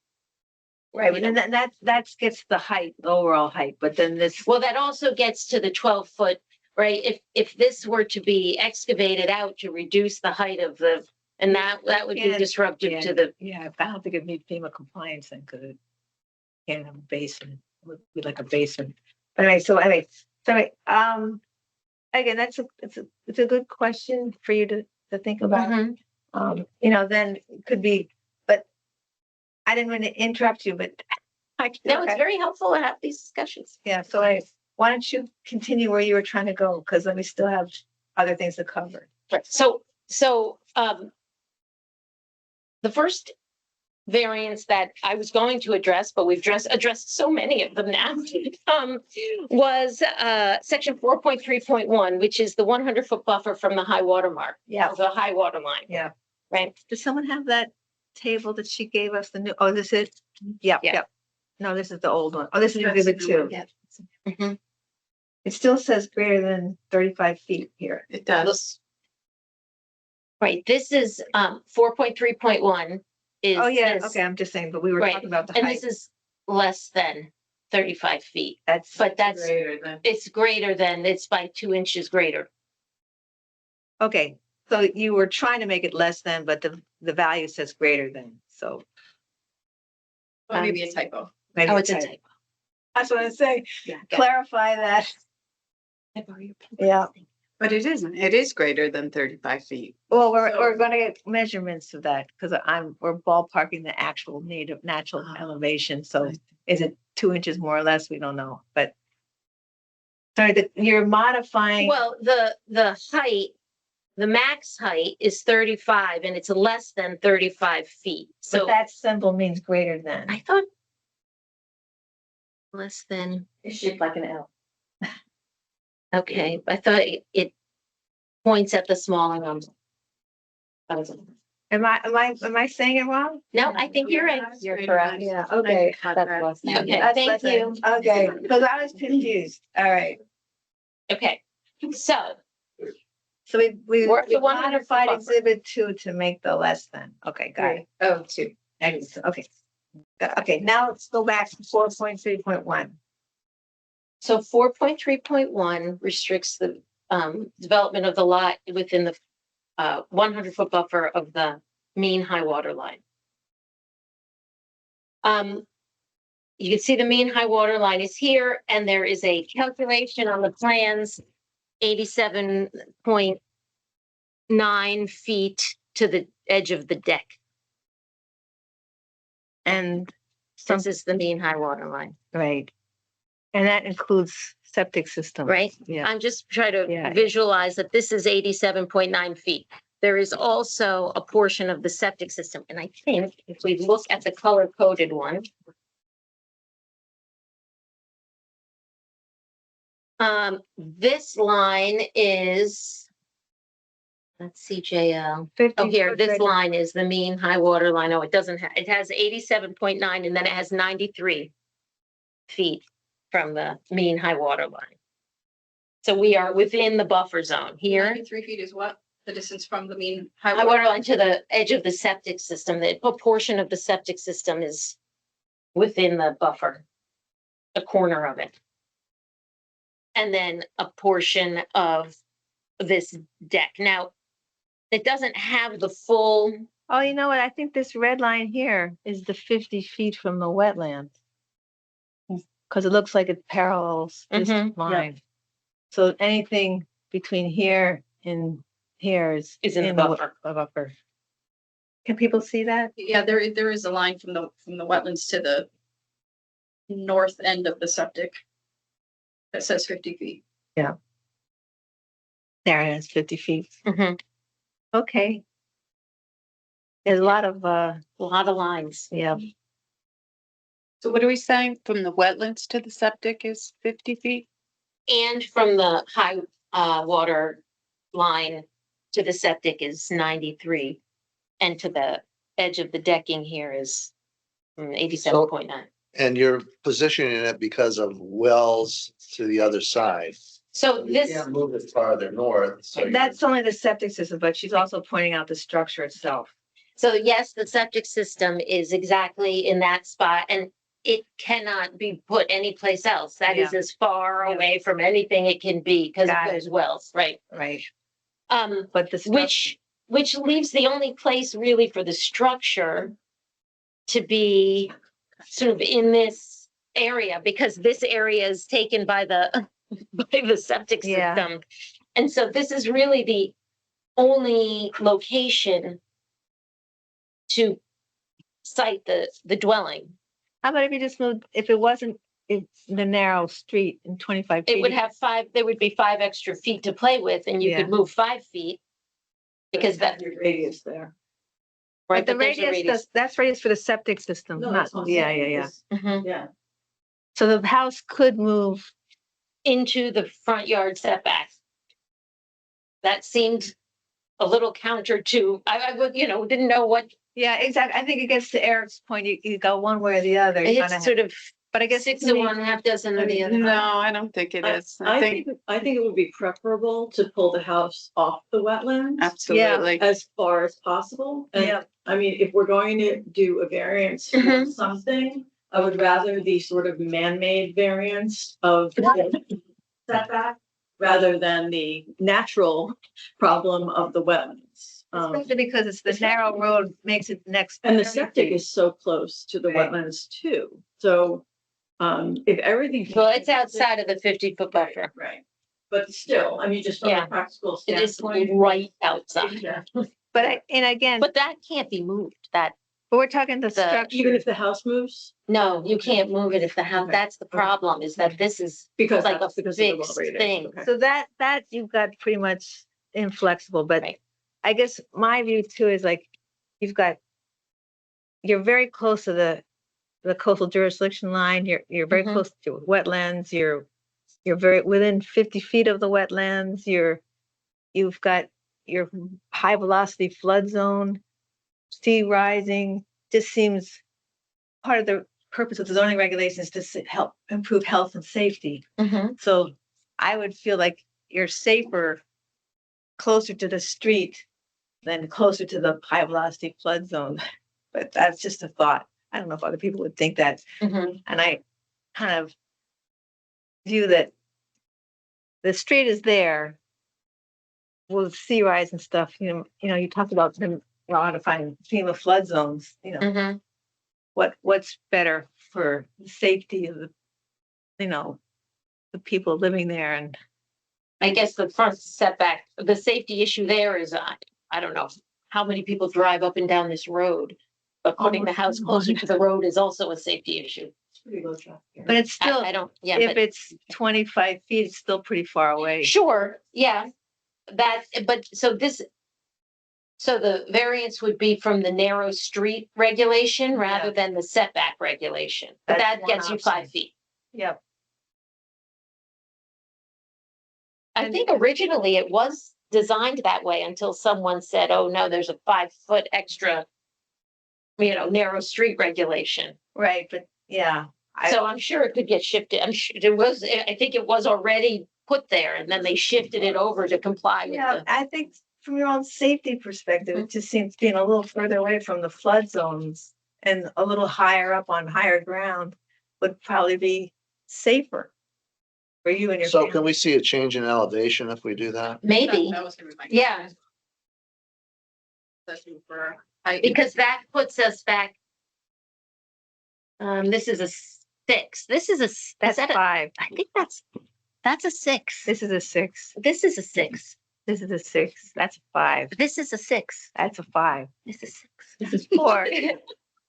right. But then that gets the height, the overall height, but then this, Well, that also gets to the 12-foot, right? If this were to be excavated out to reduce the height of and that would be Yeah, disruptive to the, yeah, I don't think it'd meet FEMA compliance then, because it can't have a basin, it would be like a basin. But anyway, again, it's a good question for you to think about. Mhm. Then it could be, but I didn't want to interrupt you, but No, it's very helpful to have these discussions. yeah, so why don't you continue where you were trying to go? Because we still have other things to cover. Right, so, the first variance that I was going to address, but we've addressed so many of them now, was, section 4.3.1, which is the 100-foot buffer from the high water mark, Yeah, the high water line. yeah. Right? Does someone have that table that she gave us, the new, oh, this is, yep, Yeah. yep. No, this is the old one. Oh, this is exhibit 2. Yeah. Mhm. It still says greater than 35 feet here. It does. Right, this is, 4.3.1 is. Oh, yeah, this- okay, I'm just saying, but we were Right, talking about the And height. this is less than 35 feet, That's, but that's, Greater than. it's greater than, it's by 2 inches greater. okay, so you were trying to make it less than, but the value says greater than, so. Or maybe a typo. maybe Oh, it's a type. typo. That's what I'm saying. Yeah. Clarify that. Yeah. But it isn't. It is greater than 35 feet. Well, we're So- gonna get measurements of that, because we're ballparking the actual natural Ah. elevation, so I- is it 2 inches more or less? We don't know, but. Sorry, you're modifying. Well, the height, the max height is 35 and it's less than 35 feet. But So that symbol means greater I than. thought less than, It's shaped like an L. okay, I thought it points at the smaller number. That was- Am I saying it wrong? No, I think you're right. You're correct. Yeah, okay. I That's caught less that. than. Okay, That's thank less you. than- Okay, because I was confused. All right. Okay, so So we We're at the 100 modified buffer. exhibit 2 to make the less than. Okay, got it. Oh, 2. Excellent. Okay. Okay, now let's go back to 4.3.1. So 4.3.1 restricts the development of the lot within the 100-foot buffer of the mean high water line. You can see the mean high water line is here, and there is a calculation on the plans, 87.9 feet to the edge of the deck. And This is the mean high water line, right. And that includes septic system. right? Yeah. I'm just trying to Yeah. visualize that this is 87.9 feet. There is also a portion of the septic system, and I think if we look at the color coded one. This line is. Let's see, JL. 50 Oh, here, foot this reg- line is the mean high water line. Oh, it doesn't have, it has 87.9 and then it has 93 feet from the mean high water line. So we are within the buffer zone here. 93 feet is what? The distance from the mean high High water? water line to the edge of the septic system. The portion of the septic system is within the buffer, a corner of it. And then a portion of this deck. Now, it doesn't have the full, Oh, you know what? I think this red line here is the 50 feet from the wetland. Because it looks like it parallels this Mhm, yeah. line. So anything between here and here is. Is in the buffer. Buffer. Can people see that? Yeah, there is a line from the wetlands to the north end of the septic that says 50 feet. There it is, 50 feet. mhm. Okay. There's a lot of, A lot of lines. yeah, So what are we saying? From the wetlands to the septic is 50 feet? And from the high water line to the septic is 93. And to the edge of the decking here is 87.9. And you're positioning it because of wells to the other side. So You this, can't move it farther north, so. that's only the septic system, but she's also pointing out the structure itself. so yes, the septic system is exactly in that spot and it cannot be put anyplace else. That is as far Yeah. away from anything it can be because of Got it. those wells, right? Right. Um, But the structure, which leaves the only place really for the structure to be sort of in this area, because this area is taken by the, by the septic Yeah. system. And so this is really the only location to site the dwelling. how about if you just moved, if it wasn't, it's the narrow street in 25 feet? It would have there would be 5 extra feet to play with and you Yeah. could move 5 feet. Because that, Your radius there. right, But the but there's a radius, radius. that's radius for the septic system, No, not, that's what I'm yeah, saying, yeah, yeah. is- Mhm. Yeah, So the house could move, Into the front yard setback. That seemed a little counter to, I would, didn't know what, yeah, exactly. I think it gets to Eric's point, you go one way or the other. you kinda it's sort of But I guess 6 to of me- one, half dozen of the other. No, I don't think it is. I think I think it would be preferable to pull the house off the wetlands absolutely. as far as possible. And Yeah. I mean, if we're going to do a variance for Mhm. something, I would rather the sort of man-made variance of setback rather than the natural problem of the wetlands. Especially because it's the narrow road makes it next. And the septic is so close to the Right. wetlands too. So, if everything. Well, it's outside of the 50-foot buffer. Right, but still, I mean, just from Yeah. a practical It is standpoint. right outside. Exactly. But and again, But that can't be moved. That, but we're talking the the- structure. Even if the house moves, no, you can't move it if the house, Okay. that's the problem, is that this is because like a that's because of the fixed well rating. thing. Okay. So that you've got pretty much inflexible, but Right. I guess my view too is like, you're very close to the coastal jurisdiction line, you're very Mhm. close to wetlands, you're very within 50 feet of the wetlands, you've got your high velocity flood zone, sea rising, just seems part of the purpose of the zoning regulations to help improve health and safety. Mhm. So I would feel like you're safer closer to the street than closer to the high velocity flood zone. But that's just a thought. I don't know if other people would think that. Mhm. And I kind of view that the street is there with sea rise and stuff, you talked about them modifying FEMA flood zones, Mhm. what's better for the safety of the people living there and I guess the front setback, the safety issue there is, I don't know how many people drive up and down this road. But putting the house closer to the road is also a safety issue. Pretty low traffic. but it's still, I don't, yeah, if but it's 25 feet, it's still pretty far away. sure, yeah. So the variance would be from the narrow street regulation rather Yeah. than the setback regulation. But That's that one gets you option. 5 feet. Yep. I And- think originally it was designed that way until someone said, oh, no, there's a 5-foot extra, narrow street regulation. Right, but yeah. So I'm sure it could get shifted. I'm sure I think it was already put there and then they shifted it over to comply with Yeah, the. I think from your own safety perspective, it just seems being a little further away from the flood zones and a little higher up on higher ground would probably be safer for you and your So family. can we see a change in elevation if we do that? Maybe, That was gonna be my. yeah, Question for height. because that puts us back. This is a 6. This is That's that 5. I think that's a 6. This is a 6. This is a 6. This is a 6. That's a 5. This is a 6. That's a 5. This is 6. This is 4.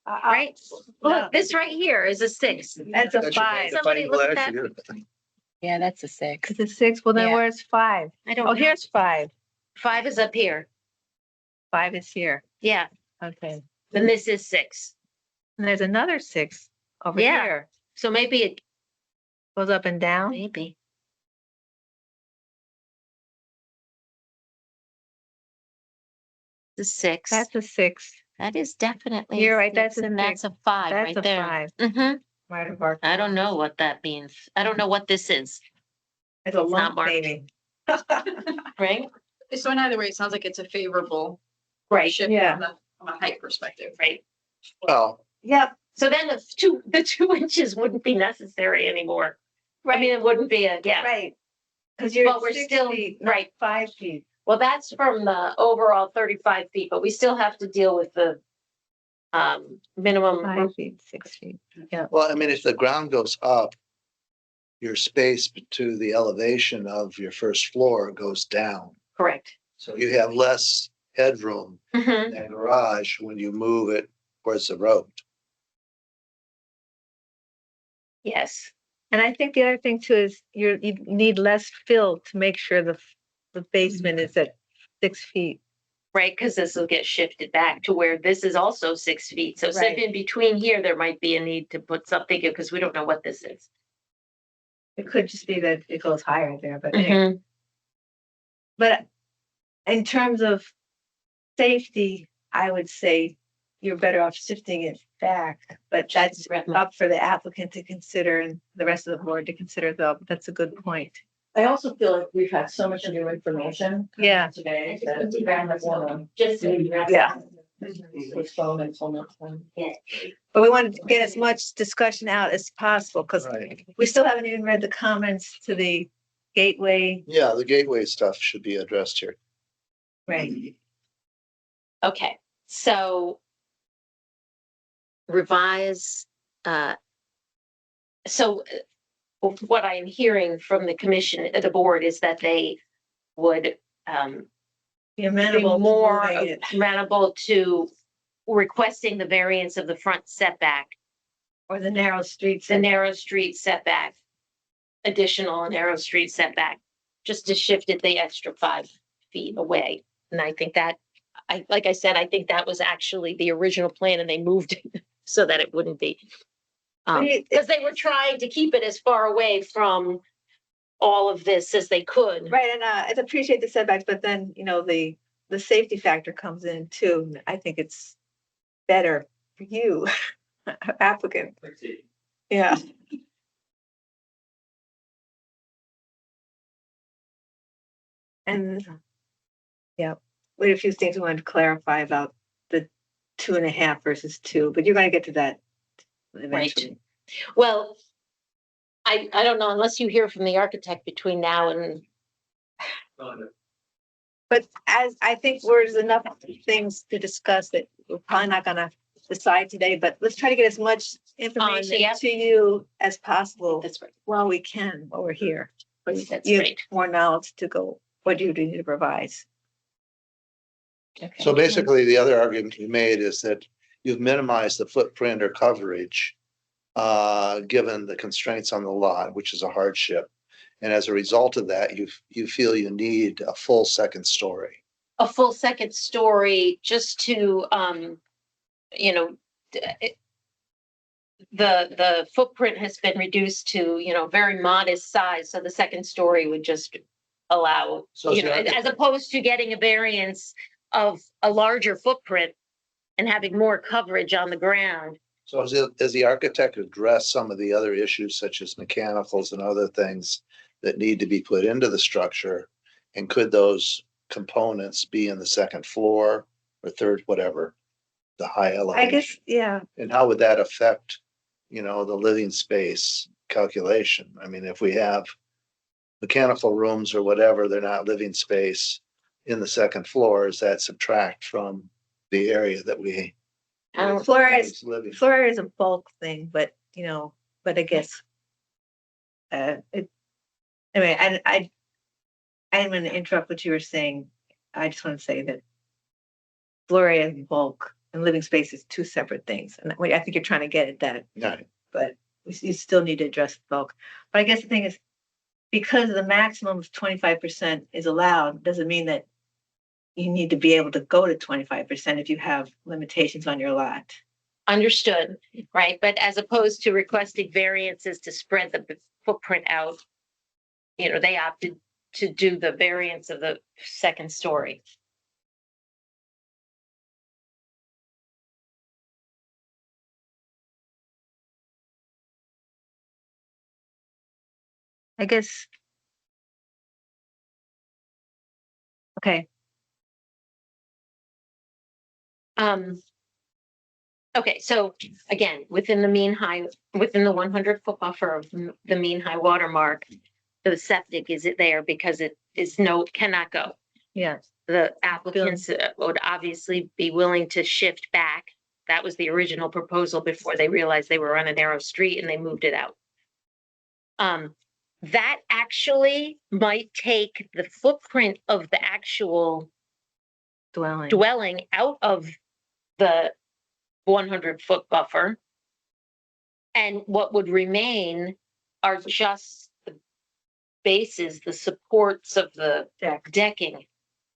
Right? No. Look, this right here is a 6. That's a That's 5. Somebody look at that. Yeah, that's a 6. It's a 6. Well, then Yeah. where's 5? I don't Oh, know. here's 5. 5 is up here. 5 is here. Yeah. Okay. Then this is 6. And there's another 6 over Yeah. here. So maybe it, Goes up and down. maybe. The 6. That's a 6. That is definitely. You're right, that's six, a And that's six. a 5 That's right a there. 5. Mm-hmm. Right of our. I don't know what that means. I don't know what this is, It's a It's not lump, marked. maybe. right? So in either way, it sounds like it's a favorable Right, shift Yeah. from a height perspective. right. Well, Yep. So then the 2 inches wouldn't be necessary anymore. I mean, it wouldn't be yeah. Right. Because you're But we're 6 still- feet, not right. 5 feet. Well, that's from the overall 35 feet, but we still have to deal with the minimum. 5 feet, 6 feet. Yeah. well, I mean, if the ground goes up, your space to the elevation of your first floor goes down. Correct. So you have less headroom Mhm. in that garage when you move it towards the road. Yes. And I think the other thing too is you need less fill to make sure the basement is at 6 feet. Right, because this will get shifted back to where this is also 6 feet. So Right. in between here, there might be a need to put something because we don't know what this is. It could just be that it goes higher there, but anyway. But in terms of safety, I would say you're better off shifting it back, but that's up for the applicant to consider and the rest of the board to consider though. That's a good point. I also feel like we've had so much new information Yeah. today that I wanna Just. Yeah. postpone until next time. But we wanted to get as much discussion out as possible because Right. we still haven't even read the comments to the gateway. Yeah, the gateway stuff should be addressed here. Right. Okay, so revise, so what I am hearing from the commission, the board is that they would Be be amenable to more moving it. amenable to requesting the variance of the front setback, Or the narrow streets. the narrow street setback, additional narrow street setback, just to shift it the extra 5 feet away. And I think that, like I said, I think that was actually the original plan and they moved it so that it wouldn't be. But it- Because they were trying to keep it as far away from all of this as they could. Right, and I appreciate the setbacks, but then, the safety factor comes in too. I think it's better for you, applicant. Let's see. Yeah. And, yeah, we had a few things we wanted to clarify about the 2.5 versus 2, but you're gonna get to that eventually. Well, I don't know, unless you hear from the architect between now and, But as I think there's enough things to discuss that we're probably not gonna decide today, but let's try to get as much information yep. to you as possible that's right, while we can, while we're here. that's You have great. more knowledge to go, what do you need to revise? Okay. So basically, the other argument you made is that you've minimized the footprint or coverage given the constraints on the lot, which is a hardship. And as a result of that, you feel you need a full second story. A full second story just to, the footprint has been reduced to, very modest size, so the second story would just allow, So is the as opposed to getting a variance of a larger footprint and having more coverage on the ground. So has the architect addressed some of the other issues such as mechanicals and other things that need to be put into the structure? And could those components be in the second floor or third, whatever, the high I elevation? guess, yeah, And how would that affect, the living space calculation? I mean, if we have mechanical rooms or whatever, they're not living space in the second floor, is that subtract from the area that we? floor is, Living. floor is a bulk thing, but I guess. Anyway, I didn't want to interrupt what you were saying. I just want to say that floor area is bulk and living space is two separate things. And I think you're trying to get at that, Right. but you still need to address bulk. But I guess the thing is, because the maximum of 25% is allowed, doesn't mean that you need to be able to go to 25% if you have limitations on your lot. Understood, right? But as opposed to requesting variances to spread the footprint out, they opted to do the variance of the second story. I guess. Okay, Okay, so again, within the 100-foot buffer of the mean high water mark, the septic is it there because it is cannot go. yes, The applicants would obviously be willing to shift back. That was the original proposal before they realized they were on a narrow street and they moved it out. That actually might take the footprint of the actual dwelling out of the 100-foot buffer. And what would remain are just the bases, the supports of the decking.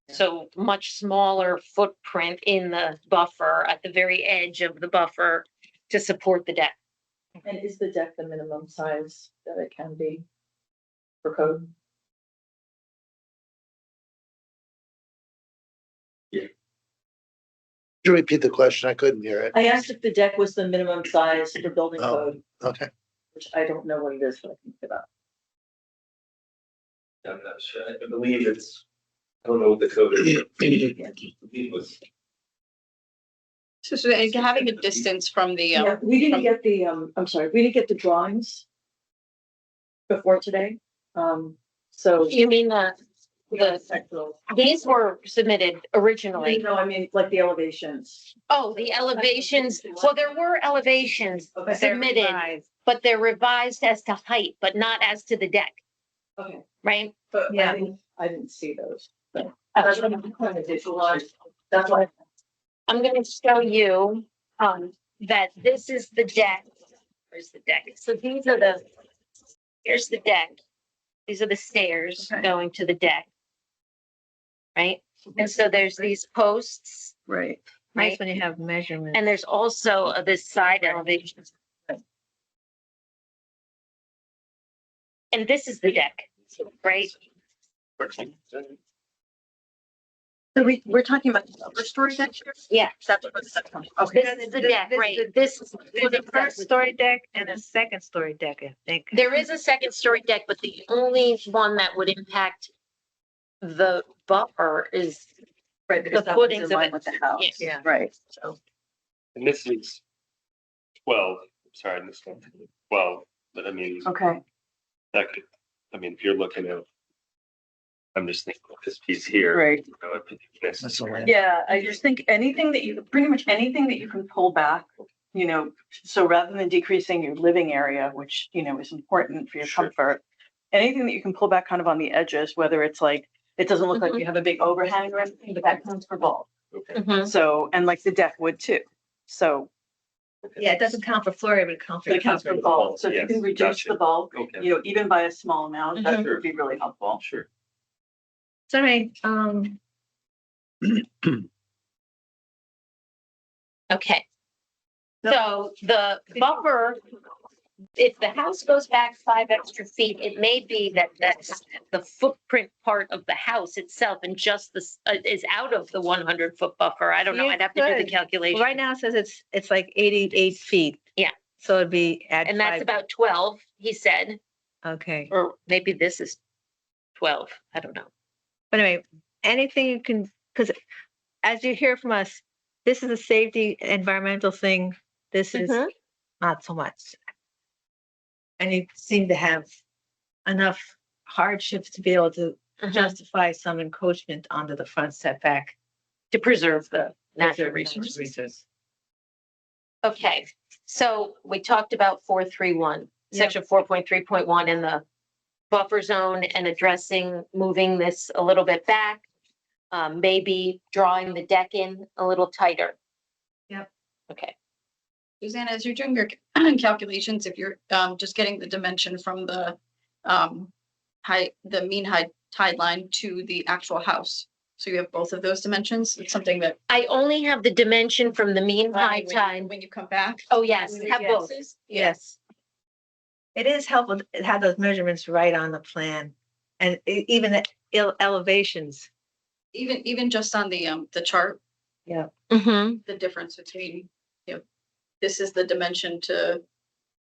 So much smaller footprint in the buffer at the very edge of the buffer to support the deck. And is the deck the minimum size that it can be for code? Could you repeat the question? I couldn't hear it. I asked if the deck was the minimum size for building Oh. code, Okay. which I don't know what it is, but I can look it up. I'm not sure. I believe I don't know what the code is. I believe it was- So having a distance from the, Yeah, we didn't get the, I'm sorry, we didn't get the drawings before today. So. You mean these were submitted originally? No, I mean, like the elevations. Oh, the elevations. Well, there were elevations Okay. submitted, but they're revised as to height, but not as to the deck, Okay, right? but Yeah. I didn't see those. But that's what I'm trying to visualize. That's why. I'm gonna show you, that this is the deck. Where's the deck? So here's the deck. These are the stairs Okay. going to the deck. Right? And so there's these posts, right. right? Nice when you have measurements. And there's also this side elevation. And this is the deck, right? So we're talking about the upper story deck here? Yeah. That's what it's. Okay. This is the deck, right? This is There's a first story deck and a second story deck, I think. There is a second story deck, but the only one that would impact the buffer is Right, because the that was footings in of line it. with the house. Yeah. Right, so. And this is 12, sorry, this one, 12, but I mean, Okay. that could, if you're looking at, I'm just thinking of this piece here. Right. If it's necessary. Yeah, I just think pretty much anything that you can pull back, so rather than decreasing your living area, which, is important for your Sure. comfort, anything that you can pull back kind of on the edges, whether it's like, it doesn't look like you have a big overhang or anything, but that counts for bulk. Okay. Mhm. So, and like the deck would too. So Yeah, it doesn't count for floor area, but it counts for. it counts for bulk. So if you Yes, can reduce gotcha. the bulk, Okay, even by a small amount, that Mhm. would be really helpful. sure. So anyway, Okay. So the buffer, if the house goes back 5 extra feet, it may be that that's the footprint part of the house itself and just this is out of the 100-foot buffer. I don't know. You I'd have to do the could. calculation. right now it says it's like 88 feet. Yeah. So it'd be at And that's 5. about 12, he said, Okay, or maybe this is 12. I don't know. but anyway, anything you can, because as you hear from us, this is a safety environmental thing. This is Mhm. not so much. And you seem to have enough hardships to be able to Mhm. justify some encroachment onto the front setback. To preserve the natural Natural resources. resources. Okay, so we talked about 431, Yep. section 4.3.1 in the buffer zone and addressing, moving this a little bit back. Maybe drawing the deck in a little tighter. Yep. Okay, Suzanne, as you're doing your calculations, if you're just getting the dimension from the the mean height tide line to the actual house, So you have both of those dimensions. It's something that. I only have the dimension from the mean high tide. When you come back. Oh, yes, have both. Yes. It is helpful to have those measurements right on the plan and even the elevations. Even just on the chart, Mm-hmm. the difference between, this is the dimension to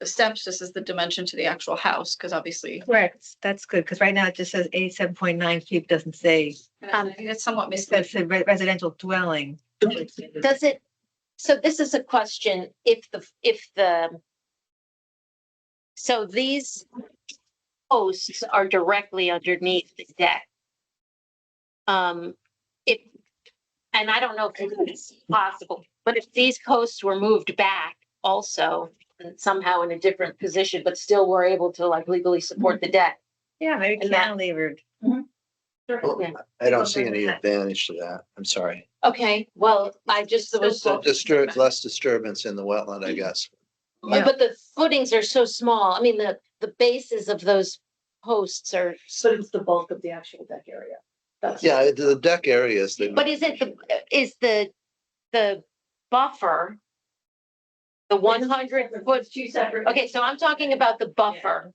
the steps, this is the dimension to the actual house, because obviously. Correct. That's good, because right now it just says 87.9 feet, doesn't say, I think that's somewhat it says misleading. a residential dwelling. Does it, so this is a question, so these posts are directly underneath the deck. If, and I don't know if it's possible, but if these posts were moved back also, and somehow in a different position, but still were able to like legally support the deck. Yeah, maybe And that- cantilevered. Yeah. I don't see any advantage to that. I'm sorry. Okay, well, I just was, So less disturbance in the wetland, I guess. Yeah. but the footings are so small. I mean, the bases of those posts are, But it's the bulk of the actual deck area. That's. Yeah, the deck areas that. but is the buffer, the 100-foot? Two separate. Okay, so I'm talking about the buffer.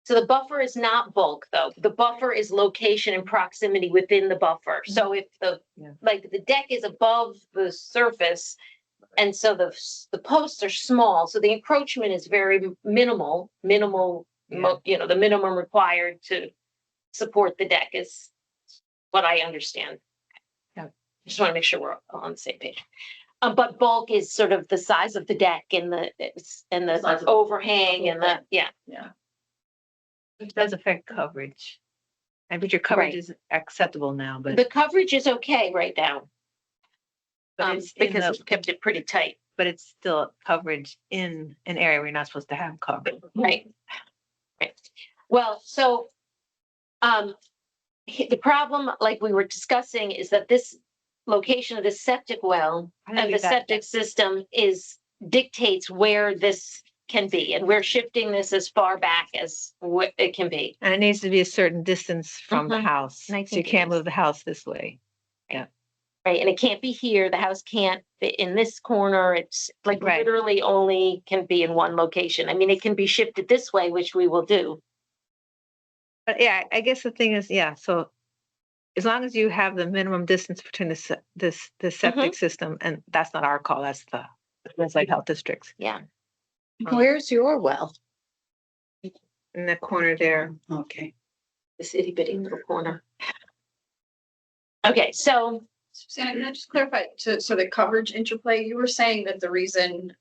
So the buffer is not bulk, though. The buffer is location and proximity within the buffer. So if Yeah. like the deck is above the surface, and so the posts are small, so the encroachment is very minimal, the minimum required to support the deck is what I understand. Yeah. Just want to make sure we're all on the same page. But bulk is sort of the size of the deck and the Size of the overhang and the, yeah. It does affect coverage. But your coverage Right. is acceptable now, but The coverage is okay right now, it's in because the, we kept it pretty tight. but it's still coverage in an area where you're not supposed to have coverage. Right. Right. Well, so, the problem, like we were discussing, is that this location of the septic well I think and we the got septic system dictates where this can be, and we're shifting this as far back as what it can be. And it needs to be a certain distance from the Mhm. house. And I So you think it can't is. move the house this way. Right, and it can't be here, the house can't fit in this corner, it's like Right. literally only can be in one location. I mean, it can be shifted this way, which we will do. But yeah, I guess the thing is, so as long as you have the minimum distance between the septic system, and that's not our call, that's like health districts. Yeah. Where's your well? In the corner there. Okay. This itty bitty little corner. Okay, so, Susanna, can I just clarify, so the coverage interplay, you were saying that the reason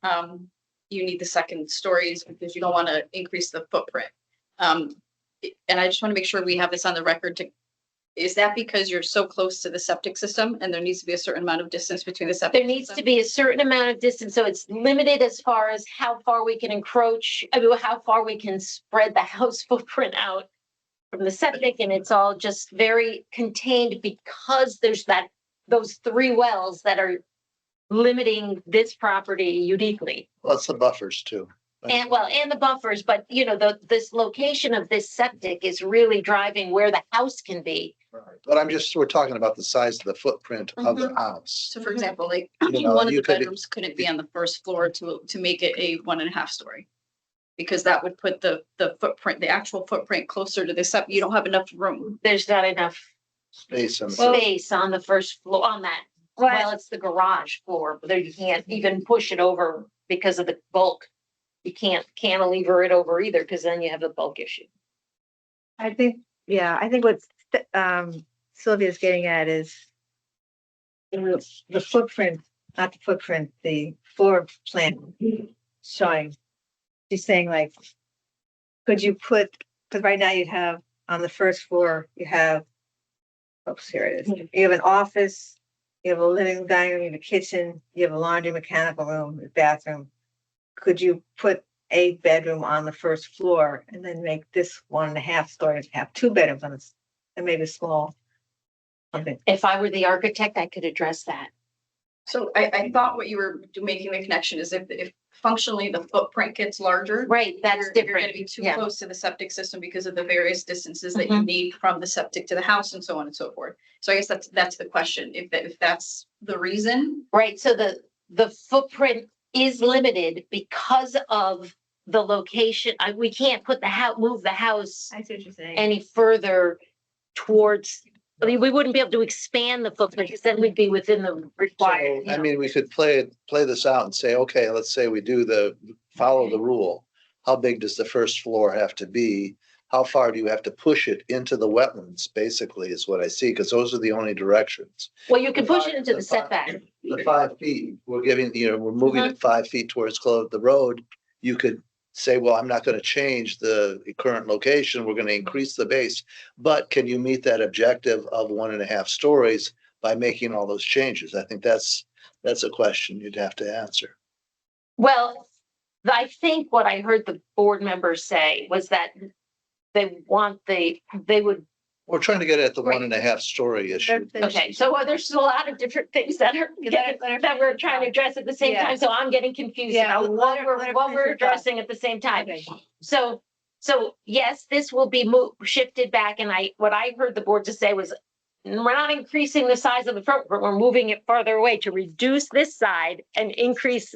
you need the second story is because you don't want to increase the footprint. And I just want to make sure we have this on the record is that because you're so close to the septic system and there needs to be a certain amount of distance between the septic? there needs to be a certain amount of distance, so it's limited as far as how far we can encroach, I mean, how far we can spread the house footprint out from the septic, and it's all just very contained because there's those 3 wells that are limiting this property uniquely. Well, it's the buffers too. And the buffers, but this location of this septic is really driving where the house can be. But we're talking about the size of the footprint of the house. So for example, like You know, one of you the could- bedrooms couldn't be on the first floor to make it a 1.5 story. Because that would put the footprint, the actual footprint closer to the septic. You don't have enough room. There's not enough Space and. space on the first floor, on that. Well, it's the garage floor, but there you can't even push it over because of the bulk. You can't cantilever it over either, because then you have the bulk issue. I think what Sylvia's getting at is the footprint, not the footprint, the floor plan showing. She's saying like, could you put, because right now you have on the first floor, you have, here it is. You have an office, you have a living dining room, you have a kitchen, you have a laundry, mechanical room, a bathroom. Could you put a bedroom on the first floor and then make this 1.5 stories, have 2 bedrooms on this, and maybe small? Something. If I were the architect, I could address that. So I thought what you were making the connection is if functionally the footprint gets larger. Right, that's You're gonna different. be too Yeah. close to the septic system because of the various distances that you need from the septic to the house and so on and so forth. So I guess that's the question, if that's the reason. Right, so the footprint is limited because of the location. We can't put the house, move the house I see what you're saying. any further towards, I mean, we wouldn't be able to expand the footprint because then we'd be within the required. So, I mean, we could play this out and say, okay, let's say we do follow the rule. How big does the first floor have to be? How far do you have to push it into the wetlands, basically, is what I see, because those are the only directions. Well, you can push it into the setback. The 5 feet, we're giving, we're moving it 5 feet towards the road. You could say, well, I'm not gonna change the current location, we're gonna increase the base. But can you meet that objective of 1.5 stories by making all those changes? I think that's a question you'd have to answer. Well, I think what I heard the board members say was that they would, We're trying to get at the Right. 1.5 story issue. okay, so there's a lot of different things that we're trying to address at the same Yeah. time, so I'm getting confused Yeah, about let her what finish we're her thought. addressing at the same time. Okay. So yes, this will be shifted back, and what I heard the board just say was, we're not increasing the size of the front, but we're moving it farther away to reduce this side and increase,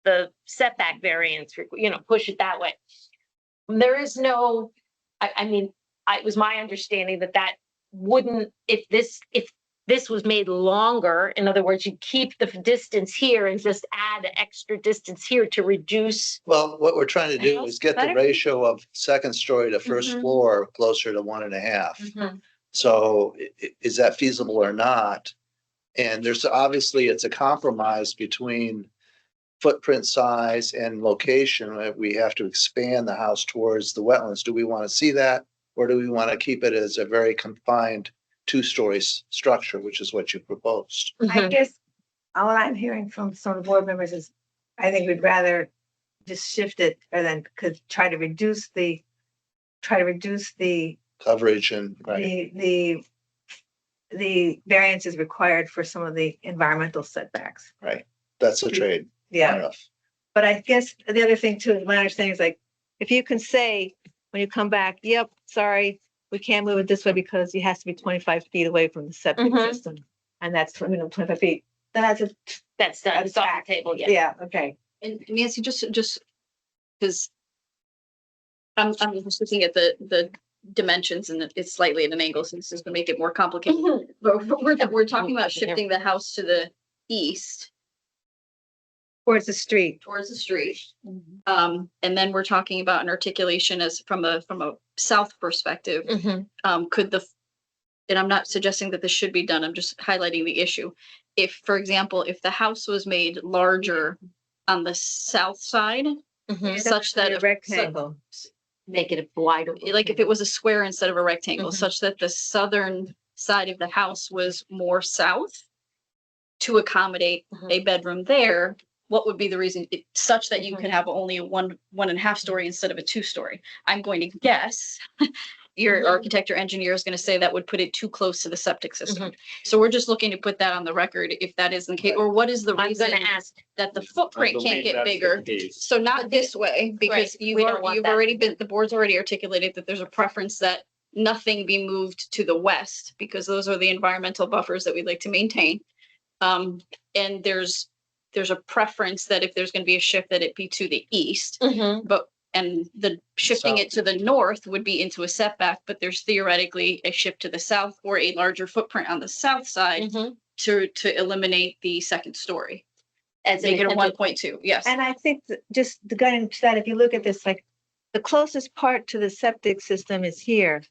the setback variance, push it that way. There is no, I mean, it was my understanding that wouldn't, if this was made longer, in other words, you keep the distance here and just add extra distance here to reduce. Well, what we're trying to do is get the Better? ratio of second story to first Mhm. floor closer to 1.5. Mhm. So is that feasible or not? And there's obviously, it's a compromise between footprint size and location. We have to expand the house towards the wetlands. Do we want to see that? Or do we want to keep it as a very confined 2-story structure, which is what you proposed? I Mhm. guess all I'm hearing from some of the board members is, I think we'd rather just shift it rather than, could try to reduce the Coverage and, right, the variances required for some of the environmental setbacks. that's a trade. Fair Yeah, enough. but I guess the other thing too, my understanding is like, if you can say, when you come back, yep, sorry, we can't move it this way because it has to be 25 feet away from the septic Mhm. system. And that's, 25 feet, then that's That's done, That's it's off fact. the table, yeah. yeah, okay. And Nancy, just because I'm just looking at the dimensions and it's slightly at an angle, so this is gonna make it more complicated. Mhm. But we're talking about shifting the house to the east Towards the street. towards the street. And then we're talking about an articulation as from a south perspective. Mhm. And I'm not suggesting that this should be done, I'm just highlighting the issue. If, for example, if the house was made larger on the south side, Mhm. such that A rectangle. Make it wider. like if it was a square instead of a rectangle, Mhm. such that the southern side of the house was more south to accommodate a bedroom there, what would be the reason, such that you Mhm. can have only a 1.5 story instead of a 2-story? I'm going to guess your Mhm. architect or engineer is going to say that would put it too close to the septic system. Mhm. So we're just looking to put that on the record if that is the case, or what is the I'm reason gonna ask, that the footprint can't get bigger? So not this way, because Right, we don't want you've that. already been, the board's already articulated that there's a preference that nothing be moved to the west, because those are the environmental buffers that we'd like to maintain. And there's a preference that if there's gonna be a shift, that it be to the east, Mhm. but, and the shifting it to the north would be into a setback, but there's theoretically a shift to the south or a larger footprint on the south side Mhm. to eliminate the second story. As an Make it a attempted- 1.2, yes. And I think that just the going into that, if you look at this, like, the closest part to the septic system is here.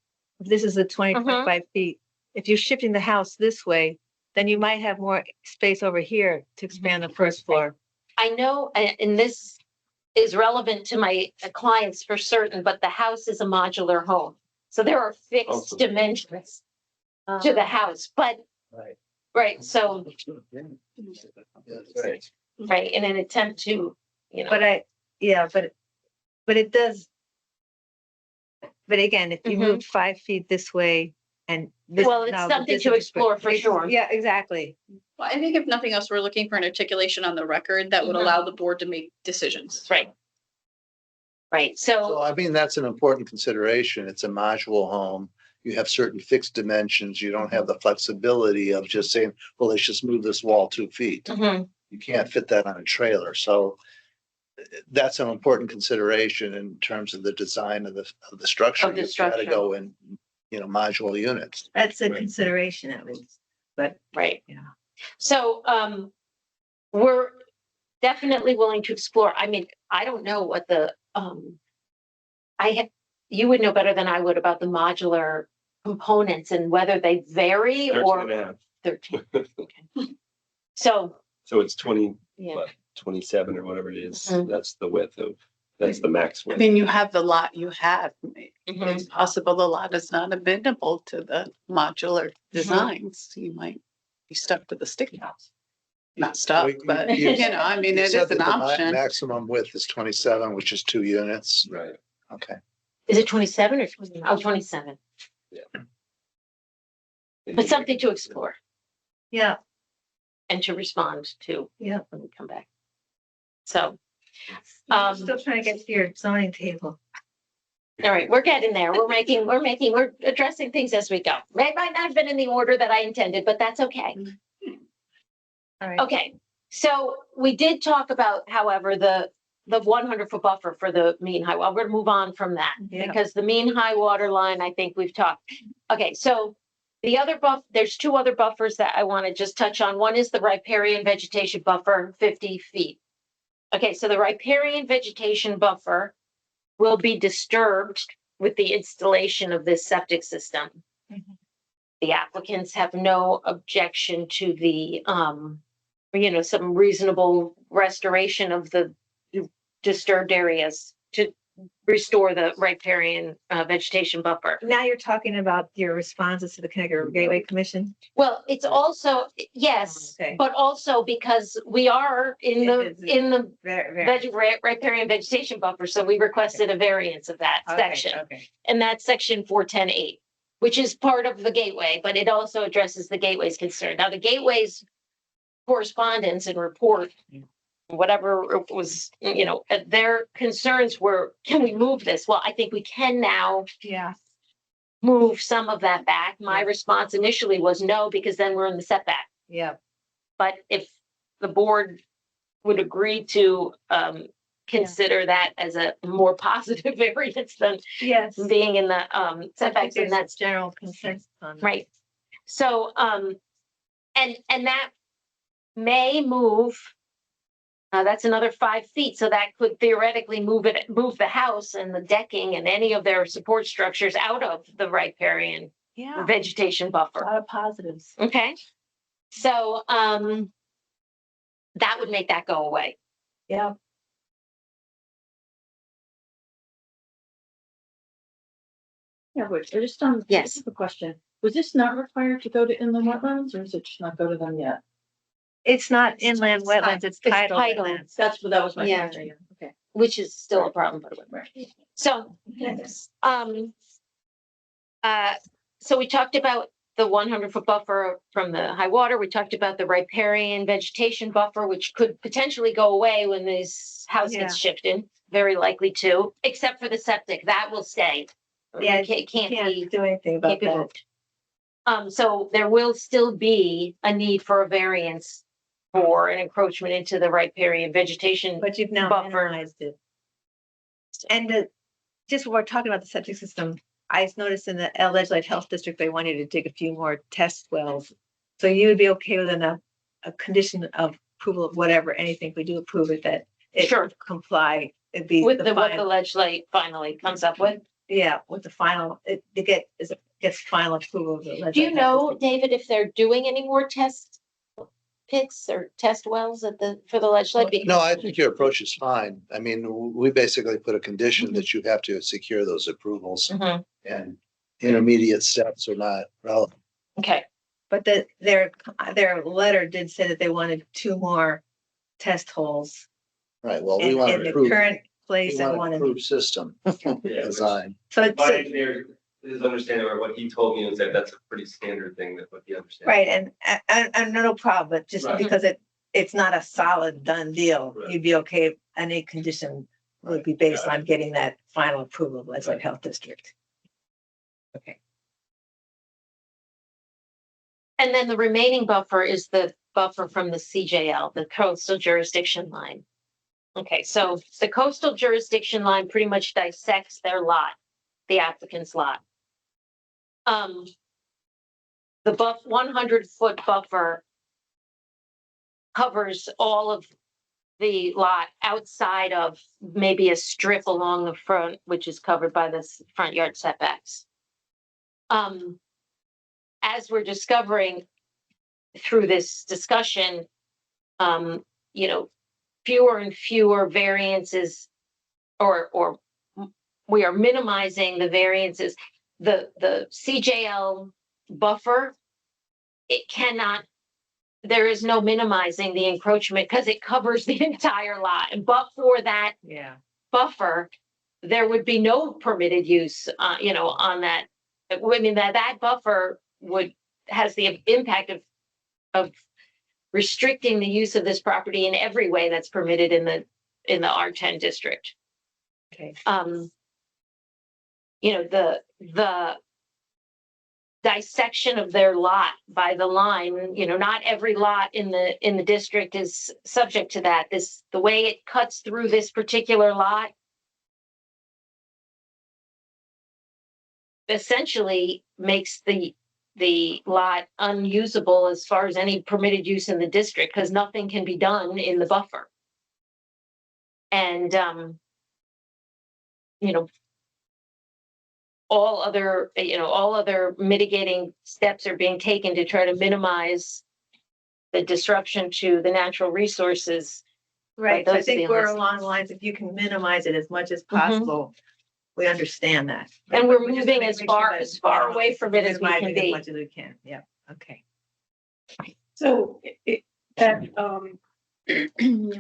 If this is the 25 feet, if you're shifting the house this way, then you might have more space over here to expand the first floor. I know, and this is relevant to my clients for certain, but the house is a modular home. So there are fixed dimensions to the house, but, Right. right, so, Right. right, in an attempt to, But but it does. But again, if you Mhm. moved 5 feet this way and this. Well, it's now something this to is- explore for sure. Yeah, exactly. Well, I think if nothing else, we're looking for an articulation on the record that would Mhm. allow the board to make decisions. right. Right, So so, I mean, that's an important consideration. It's a modular home. you have certain fixed dimensions. You don't have the flexibility of just saying, well, let's just move this wall 2 feet. Mhm. You can't fit that on a trailer. So that's an important consideration in terms of the design of the structure. Of the You've got to structure. go in, modular units. That's a Right. consideration at least, but Right. Yeah. So, we're definitely willing to explore. I mean, I don't know what you would know better than I would about the modular components and whether they vary 13 or and a half. 13. Okay. So, So it's 20, yeah. what, 27 or whatever it is. Mhm. That's the width that's the max I width. mean, you have the lot you have. Mhm. It's possible the lot is not amenable to the modular designs. You might be stuck with a stick house. Not stuck, Well, but you- I mean, You it said is an that the option. maximum width is 27, which is 2 units. Right. Okay. Is it 27 or 29? Oh, 27. But something to explore yeah, and to respond to yeah. when we come back. So, I'm still trying to get to your zoning table. all right, we're getting there. We're addressing things as we go. It might not have been in the order that I intended, but that's okay. All right. Okay, so we did talk about, however, the 100-foot buffer for the mean high. Well, we're gonna move on from that Yeah. because the mean high water line, I think we've talked. Okay, so the other there's 2 other buffers that I want to just touch on. One is the riparian vegetation buffer, 50 feet. Okay, so the riparian vegetation buffer will be disturbed with the installation of this septic system. Mhm. The applicants have no objection to the, some reasonable restoration of the disturbed areas to restore the riparian vegetation buffer. Now you're talking about your responses to the Connecticut River Gateway Commission. Well, it's also, yes, Okay. but also because we are in the Very. riparian vegetation buffer, so we requested a variance of that section. Okay. And that's section 410-8, which is part of the gateway, but it also addresses the gateway's concern. Now, the gateway's correspondence and report, whatever it was, their concerns were, can we move this? Well, I think we can now Yeah. move some of that back. My Yeah. response initially was no, because then we're in the setback. Yeah. But if the board would agree to consider that as a more positive variance than Yes. being in the setbacks, and There's that's general consensus on that. right. So, and that may move. That's another 5 feet, so that could theoretically move the house and the decking and any of their support structures out of the riparian Yeah. vegetation A buffer. lot of positives. Okay, so that would make that go away. Yeah. Yeah, but just on. Yes. A question. Was this not required to go to inland wetlands, or is it just not go to them yet? It's not inland wetlands, it's tidal tidal. wetlands. That was my Yeah. question. Okay. Which is still a problem, by the way. Right. So, so we talked about the 100-foot buffer from the high water. We talked about the riparian vegetation buffer, which could potentially go away when this house gets shifted, very likely to, except for the septic, that will stay. Yeah, It can't be, do anything can't about be that. moved. So there will still be a need for a variance for an encroachment into the riparian vegetation. But you've now Buffer. minimized it. And just when we're talking about the septic system, I noticed in the Ledgely Health District, they want you to dig a few more test wells. So you would be okay with a condition of approval of whatever, anything, if we do approve it, that it Sure. comply, it'd be With the what the final, legislate finally comes up with. yeah, with the final, it gets final approval of the. Do you Ledgely Health know, District. David, if they're doing any more test pits or test wells for the legislate? No, I think your approach is fine. I mean, we basically put a condition Mhm. that you have to secure those approvals, Mhm. and intermediate steps are not relevant. Okay, But their letter did say that they wanted 2 more test holes Right, well, we in want the to approve, current we place and want one. an approved system Yeah, design. So it's, My engineer, his understanding or what he told me was that that's a pretty standard thing that what he understands. right, and no problem, but just Right. because it's not a solid done deal, Right. you'd be okay, if any condition would be based on getting that final approval of Ledgely Health District. Okay. And then the remaining buffer is the buffer from the CJL, the coastal jurisdiction line. Okay, so the coastal jurisdiction line pretty much dissects their lot, the applicant's lot. The 100-foot buffer covers all of the lot outside of maybe a strip along the front, which is covered by the front yard setbacks. As we're discovering through this discussion, you know, fewer and fewer variances, or we are minimizing the variances. The CJL buffer, it cannot, there is no minimizing the encroachment because it covers the entire lot. And but for that Yeah. buffer, there would be no permitted use, you know, on that. I mean, that buffer has the impact of restricting the use of this property in every way that's permitted in the R10 district. Okay. You know, the dissection of their lot by the line, you know, not every lot in the district is subject to that. The way it cuts through this particular lot essentially makes the lot unusable as far as any permitted use in the district, because nothing can be done in the buffer. And you know, all other mitigating steps are being taken to try to minimize the disruption to the natural resources. Right, so I those are the think we're only- along the lines, if you can minimize it as much as possible, we understand that. And we're just moving gonna as make far- that as far away from it as we can minimizing be. As much as we can, yeah, okay. So you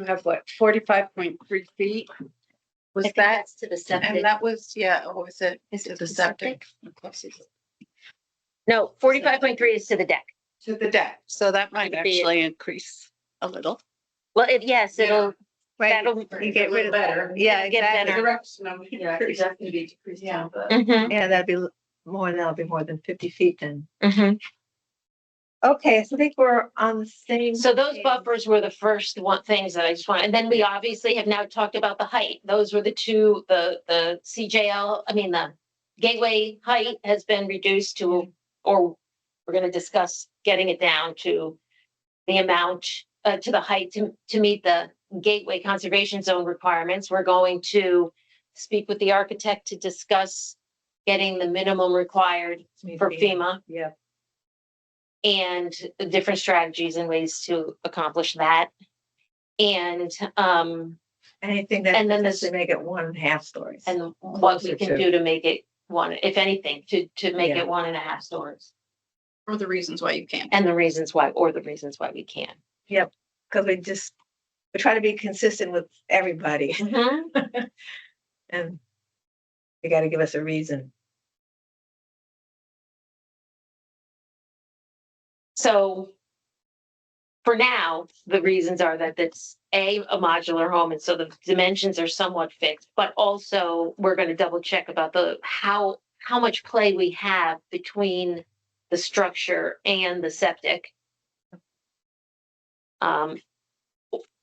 have what, 45.3 feet? I Was think that, that's to the septic. and that was, yeah, or was it Is to it the the septic? No, 45.3 is to the deck. To the deck. So that might It'd be- actually increase a little. Well, yes, it'll, Right, that'll. you get rid of that, yeah, Get exactly. better. Direction of Yeah, it's definitely be decreased down, but. Mhm, Yeah, that'll be more than 50 feet then. mhm. Okay, so I think we're on the same. So those page. buffers were the first things that I just want, and then we obviously have now talked about the height. Those were the two, the CJL, I mean, the gateway height has been reduced to, or we're gonna discuss getting it down to the amount, to the height to meet the gateway conservation zone requirements. We're going to speak with the architect to discuss getting the minimum required for FEMA. Yeah, And the different strategies and ways to accomplish that. And anything that And then potentially make it 1.5 stories. and what we Closer can to. do to make it one, if anything, to make Yeah. it 1.5 stories. Or the reasons why you can't. And the reasons why we can. Because we try to be consistent with everybody Mhm. and you got to give us a reason. So for now, the reasons are that it's a modular home, and so the dimensions are somewhat fixed, but also we're going to double check about how much play we have between the structure and the septic.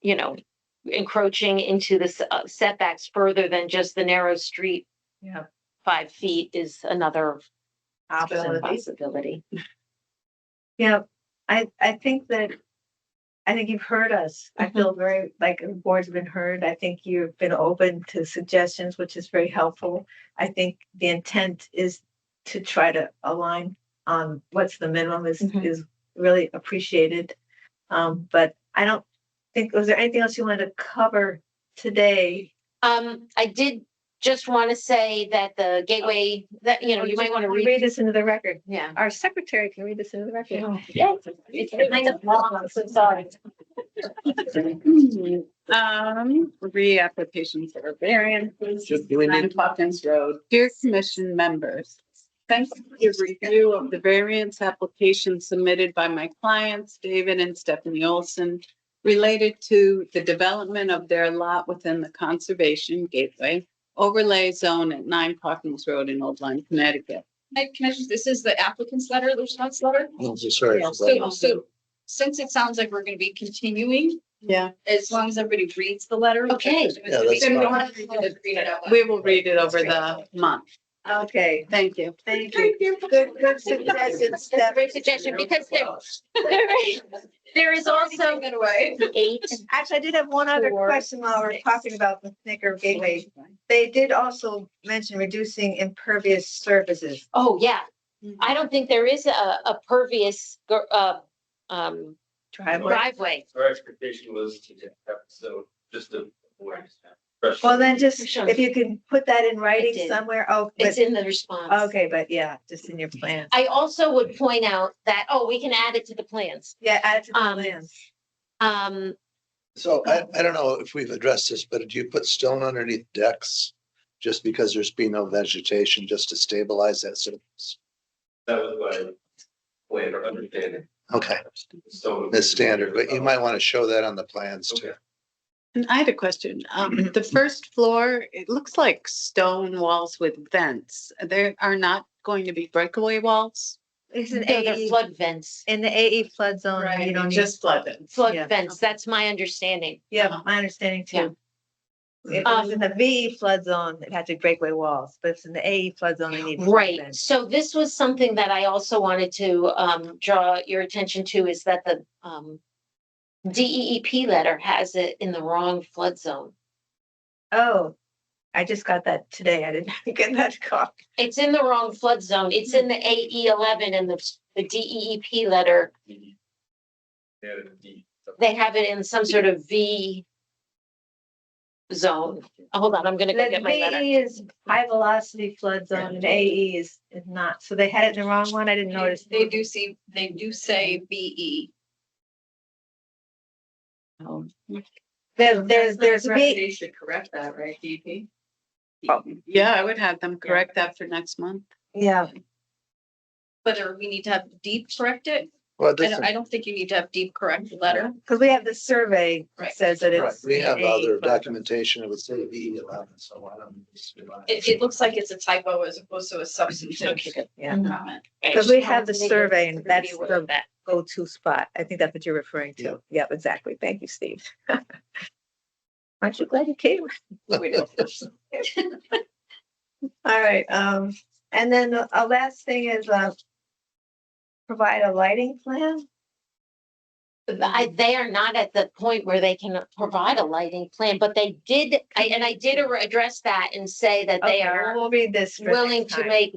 You know, encroaching into the setbacks further than just the narrow street Yeah. 5 feet is another Possibility. possibility. Yeah, I think you've heard us. I feel very like the board's been heard. I think you've been open to suggestions, which is very helpful. I think the intent is to try to align on what's the minimum is really appreciated. But I don't think, was there anything else you wanted to cover today? I did just want to say that the gateway, that, you know, you might want to read. this into the record. Yeah. Our secretary can read this into the record. Yeah, it's kind of long, I'm so sorry. Reapplication for variances, 9 Hawkins Road. Dear Commission members, thanks for your review of the variance application submitted by my clients, David and Stephanie Olson, related to the development of their lot within the Conservation Gateway Overlay Zone at 9 Hawkins Road in Old Lyme, Connecticut. this is the applicant's letter, the response letter. Sorry. So since it sounds like we're gonna be continuing, Yeah, as long as everybody reads the letter. Okay. Yeah, that's Then we don't fine. have to read it out loud. we will read it over the month. Okay, Thank you. thank you. Good suggestion, Steph. Great suggestion, because there is also Take it away. 8. Actually, I did have one other Four, question while we're talking about the Snicker Gateway. They did also mention reducing impervious surfaces. Oh, yeah. I don't think there is a pervious, Driveway. driveway. Our expectation was to have, so just to. fresh- Well, then just, Sure. if you can put that in writing did. somewhere, oh, It's but, in the response. okay, but yeah, just in your plans. I also would point out that, we can add it to the plans. Yeah, add it to the Um, plans. So I don't know if we've addressed this, but do you put stone underneath decks? Just because there's been no vegetation, just to stabilize that surface? That was my way of understanding. Okay, So. that's standard, but you might want to show that on the plans too. Okay. And I had a question. The first floor, it looks like stone walls with vents. There are not going to be breakaway walls? It's No, an they're AE, flood vents, in the AE flood zone, you don't need, Just flood vents. flood Yeah. vents. That's my understanding. yeah, my understanding Yeah. too. If it was in the VE flood zone, it had to breakaway walls, but if it's in the AE flood zone, they need. flood Right, vents. so this was something that I also wanted to draw your attention to, is that the DEEP letter has it in the wrong flood zone. Oh, I just got that today. I didn't get that copy. It's in the wrong flood zone. It's in the AE 11 and the DEEP letter. Yeah, the- They have it in some sort of V zone. Hold on, I'm gonna go The get my letter. VE is high velocity flood zone and AE is not. So they had it in the wrong one. I didn't notice. They do say BE. There's a VE. They should correct that, right, DP? Yeah, I would have them correct that for next month. Yeah, Whether we need to have deep correct it, Well, I this, don't, I don't think you need to have deep correct the letter. because we have the survey that Right. says that right, it's. we have AE other flood zone. documentation, it would say VE11, so why don't we just rely on It looks like it's a typo as opposed to a substantive Yeah, comment. because we have the survey and that's Review the of that. go-to spot. I think that's what you're referring Yeah. to. Yep, exactly. Thank you, Steve. Aren't you glad you came? We do. All right, and then the last thing is, provide a lighting plan. They are not at the point where they can provide a lighting plan, but they did, I did address that and say that they Okay, well, are we'll read this. for willing next to time. make,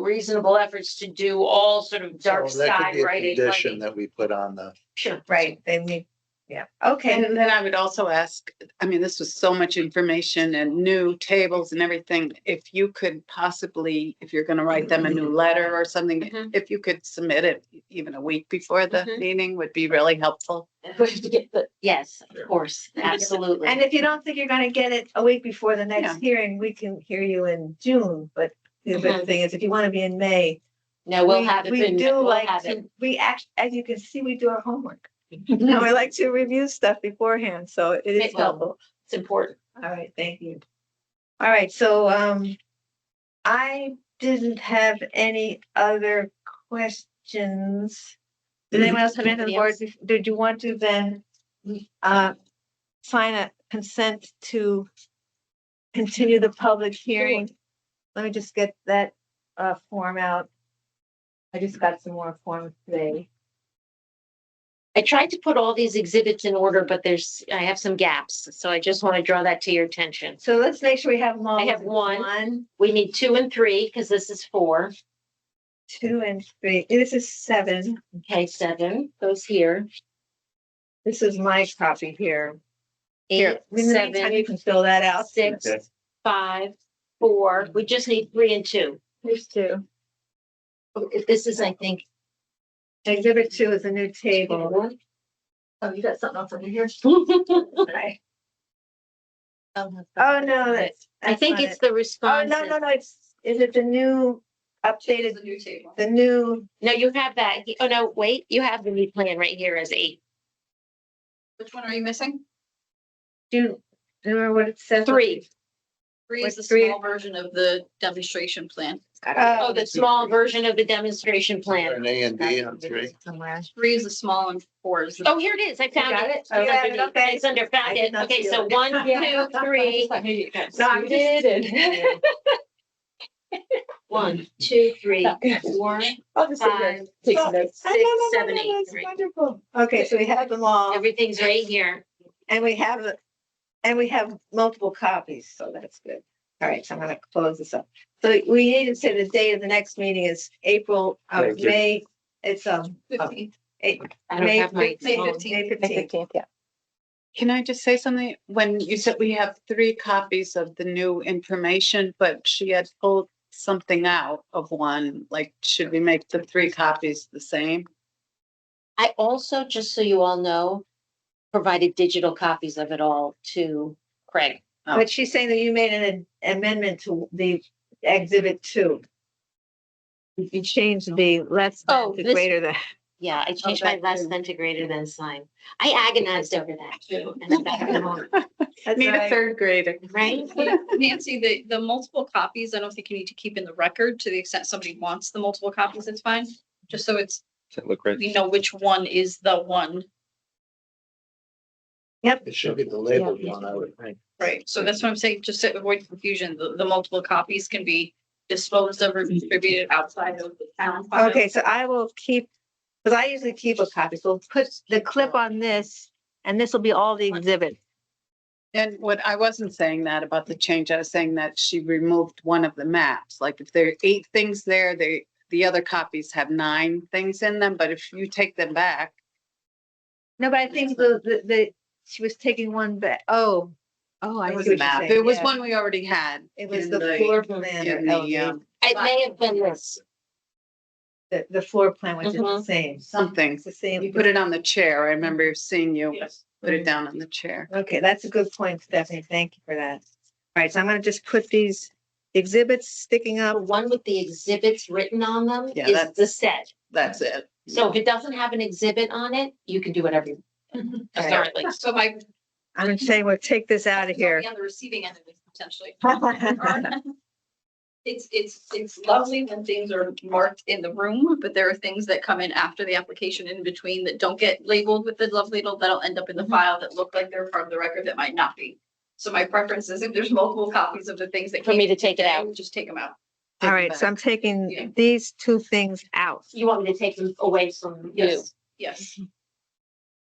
reasonable efforts to do all sort of dark So that could sky be a lighting. condition that we put on the, Sure. Right, they need, yeah, okay. And then I would also ask, I mean, this was so much information and new tables and everything. If you could possibly, if you're gonna write them a new letter or something, Mhm. if you could submit it even a week before the Mhm. meeting would be really helpful. Yes, of course, absolutely. And if you don't think you're gonna get it a week before the next Yeah. hearing, we can hear you in June, but the Mhm. thing is, if you wanna be in May. No, we'll we- have it. We do we'll like have it. to, we act, as you can see, we do our homework. And we like to review stuff beforehand, so it is It will. helpful. It's important. All right, thank you. All right, so, I didn't have any other questions. Did anyone else have anything on the board? Did you want to then, sign a consent to continue the public hearing? Let me just get that, form out. I just got some more forms today. I tried to put all these exhibits in order, but I have some gaps, so I just want to draw that to your attention. So let's make sure we have them all. I have one. One, We need 2 and 3, because this is 4. 2, and 3. This is 7. Okay, 7 goes here. This is my copy here. 8, Here, in the meantime, 7, you can fill that out. 6, Okay. 5, 4. We just need 3 and 2. Here's 2. This is, I think. Exhibit 2 is a new table. Oh, you got something else over here? Okay. Oh, no, that's. I think not it's it. the Oh, response. no, is it the new updated, The new table. the new, No, you have that. Oh, no, wait, you have the new plan right here as 8. Which one are you missing? do you remember what it says? 3. 3 is the What's 3? small version of the demonstration plan. Oh, the small version of the demonstration plan. An A and B on three. Somewhere. 3 is the small and 4 is the. Oh, here it is. I found got it. it? Oh, you have it? Underneath. Okay. It's under I found did it. not Okay, steal so it. 1, 2, 3. No, I'm just- 1, 2, 3, 4, I'll just sit here 5, and take some notes. 6, 7, 8. That's wonderful. Okay, so we have them all Everything's right here. and we have multiple copies, so that's good. All right, so I'm gonna close this up. So we need to say the date of the next meeting is April, Thank you. May, it's, 15th. I don't May have my 15th, phone. May 15th. Yeah. Can I just say something? When you said we have 3 copies of the new information, but she had pulled something out of one, like, should we make the 3 copies the same? I also, just so you all know, provided digital copies of it all to Craig. But she's saying that you made an amendment to the exhibit 2. You changed the less Oh, than to this- greater than. Yeah, I changed my that less too. than to greater than sign. I agonized over that too. And I got it wrong, That's Need a right. 3rd grader. right? Nancy, the multiple copies, I don't think you need to keep in the record to the extent somebody wants the multiple copies, it's fine. Just so it's, Does that look right? we know which one is the one. It should be the labeled one, I would think. Right. So that's what I'm saying, just to avoid confusion, the multiple copies can be disposed of or distributed outside of the town. file. Okay, so I will keep, because I usually keep a copy, so we'll put the clip on this, and this will be all the exhibits. And what I wasn't saying that about the change, I was saying that she removed one of the maps. Like if there are 8 things there, the other copies have 9 things in them, but if you take them back, No, but I think she was taking one back. Oh, I it see was what a you're map. saying, It was yeah. one we already had. It was in the floor plan or in the, elevation. It may have been this. The floor plan, which is the Mhm. Mm-hmm. same. Something. It's the same. You put it on the chair. I remember seeing you Yes. put it down on the chair. Okay, that's a good point, Stephanie. Thank you for that. All right, so I'm gonna just put these exhibits sticking The up. one with the exhibits written on them Yeah, is that's- the set. That's it. So if it doesn't have an exhibit on it, you can do whatever you want. Apparently. So my. I'm saying we'll take this out of here. On the receiving end of it potentially. It's lovely when things are marked in the room, but there are things that come in after the application in between that don't get labeled with the love ladle that'll end up in the Mhm. file that look like they're part of the record that might not be. So my preference is if there's multiple copies of the things that. For me came to take it today, out. Just take them out. All right, so I'm Yeah. taking these 2 things out. You want me to take them away from you? Yes, yes.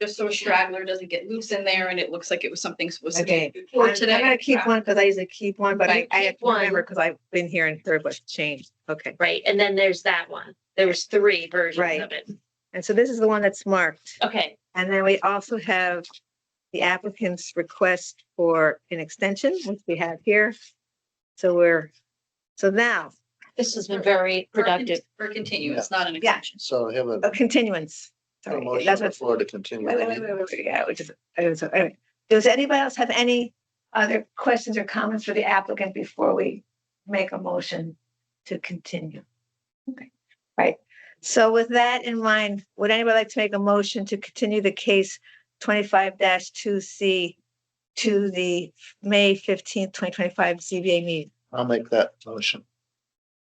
Just so a straggler doesn't get loose in there and it looks like it was something supposed to be. Okay, For I'm today. gonna keep one because I usually keep one, but You I have keep to remember one. because I've been here and heard what's changed. Okay. Right, and then there's that one. There was 3 versions Right. of it. And so this is the one that's marked. Okay, And then we also have the applicant's request for an extension, which we have here. So now, this has been very productive. Or continue, it's not an Yeah. extension. So we have a continuance. a Sorry, motion that's on the what. floor to continue. Yeah, anyway. Does anybody else have any other questions or comments for the applicant before we make a motion to continue? Okay, right. So with that in mind, would anybody like to make a motion to continue the case 25-2C to the May 15th, 2025 ZBA meeting? I'll make that motion.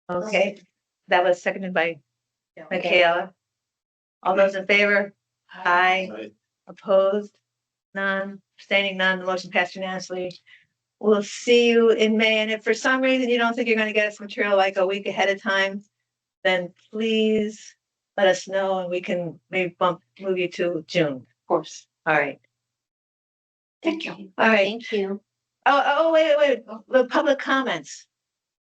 Okay, that was seconded by Michaela. All those in favor? Aye. Right. Opposed? None, abstaining none, the motion passed unanimously. We'll see you in May, and if for some reason you don't think you're gonna get us material like a week ahead of time, then please let us know and we can maybe move you to June. Of course. All right. Thank you. All right. Thank you. Wait, the public comments.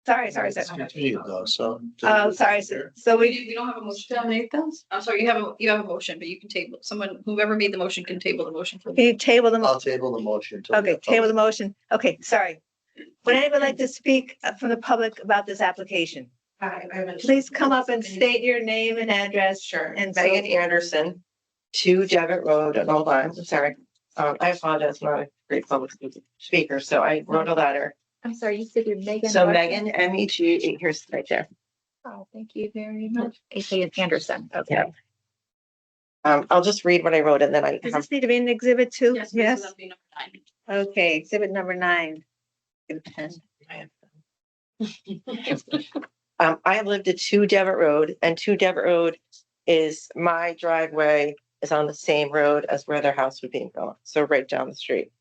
Sorry. It's continued though, so. Oh, sorry, so we, We don't have a motion. Still need those? I'm sorry, you have a motion, but you can table, whoever made the motion can table the motion. can you table them? I'll table the motion. till- Okay, table the motion. Okay, sorry. Would anybody like to speak from the public about this application? Please come up and state your name and address. Sure. And Megan Anderson, 2 Devitt Road, and hold on, I'm sorry. I apologize, I'm not a great public speaker, so I wrote a letter. I'm sorry, you said you're Megan. So what? Megan, MEG, here's right there. Oh, thank you very much. A.K. Anderson. Okay. I'll just read what I wrote and then I Does have, this need to be in exhibit 2? Yes. Yes. That'll be number 9. Okay, exhibit number 9. Get a pen. I lived at 2 Devitt Road, and 2 Devitt Road is, my driveway is on the same road as where their house would be built, so right down the street.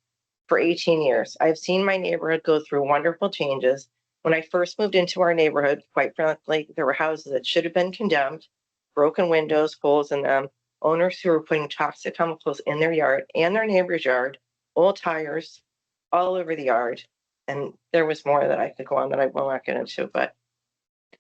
For 18 years, I've seen my neighborhood go through wonderful changes. When I first moved into our neighborhood, quite frankly, there were houses that should have been condemned, broken windows, holes in them, owners who were putting toxic chemicals in their yard and their neighbor's yard, old tires all over the yard. And there was more that I could go on that I will not get into, but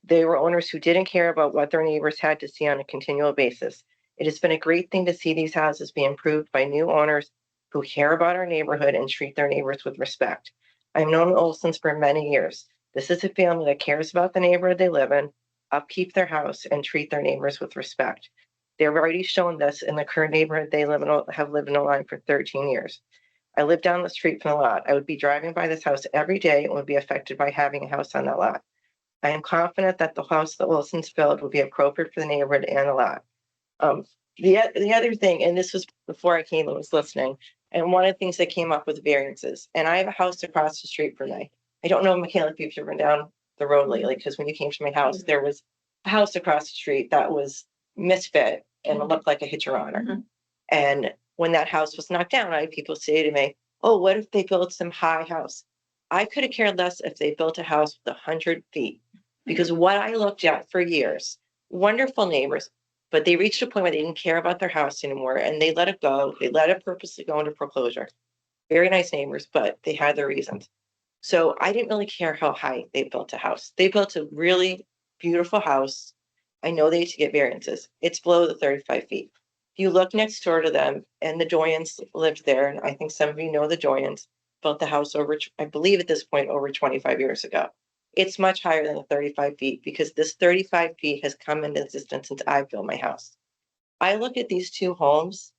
they were owners who didn't care about what their neighbors had to see on a continual basis. It has been a great thing to see these houses be improved by new owners who care about our neighborhood and treat their neighbors with respect. I've known the Olsons for many years. This is a family that cares about the neighborhood they live in, upkeep their house, and treat their neighbors with respect. They've already shown this in the current neighborhood they have lived in line for 13 years. I live down the street from the lot. I would be driving by this house every day and would be affected by having a house on that lot. I am confident that the house that Wilson's built will be appropriate for the neighborhood and the lot. The other thing, and this was before I came and was listening, and one of the things that came up with variances, and I have a house across the street from me. I don't know, Michaela, if you've driven down the road lately, because when you came to my house, there was a house across the street that was misfit and it looked like a hitcher on her. And when that house was knocked down, I had people say to me, oh, what if they built some high house? I could have cared less if they built a house with 100 feet, because what I looked at for years, wonderful neighbors, but they reached a point where they didn't care about their house anymore and they let it go. They let it purposely go into foreclosure. Very nice neighbors, but they had their reasons. So I didn't really care how high they built a house. They built a really beautiful house. I know they had to get variances. It's below the 35 feet. If you look next door to them, and the Doyens lived there, and I think some of you know the Doyens, built the house over, I believe at this point, over 25 years ago. It's much higher than the 35 feet because this 35 feet has come into existence since I built my house. I look at these two homes.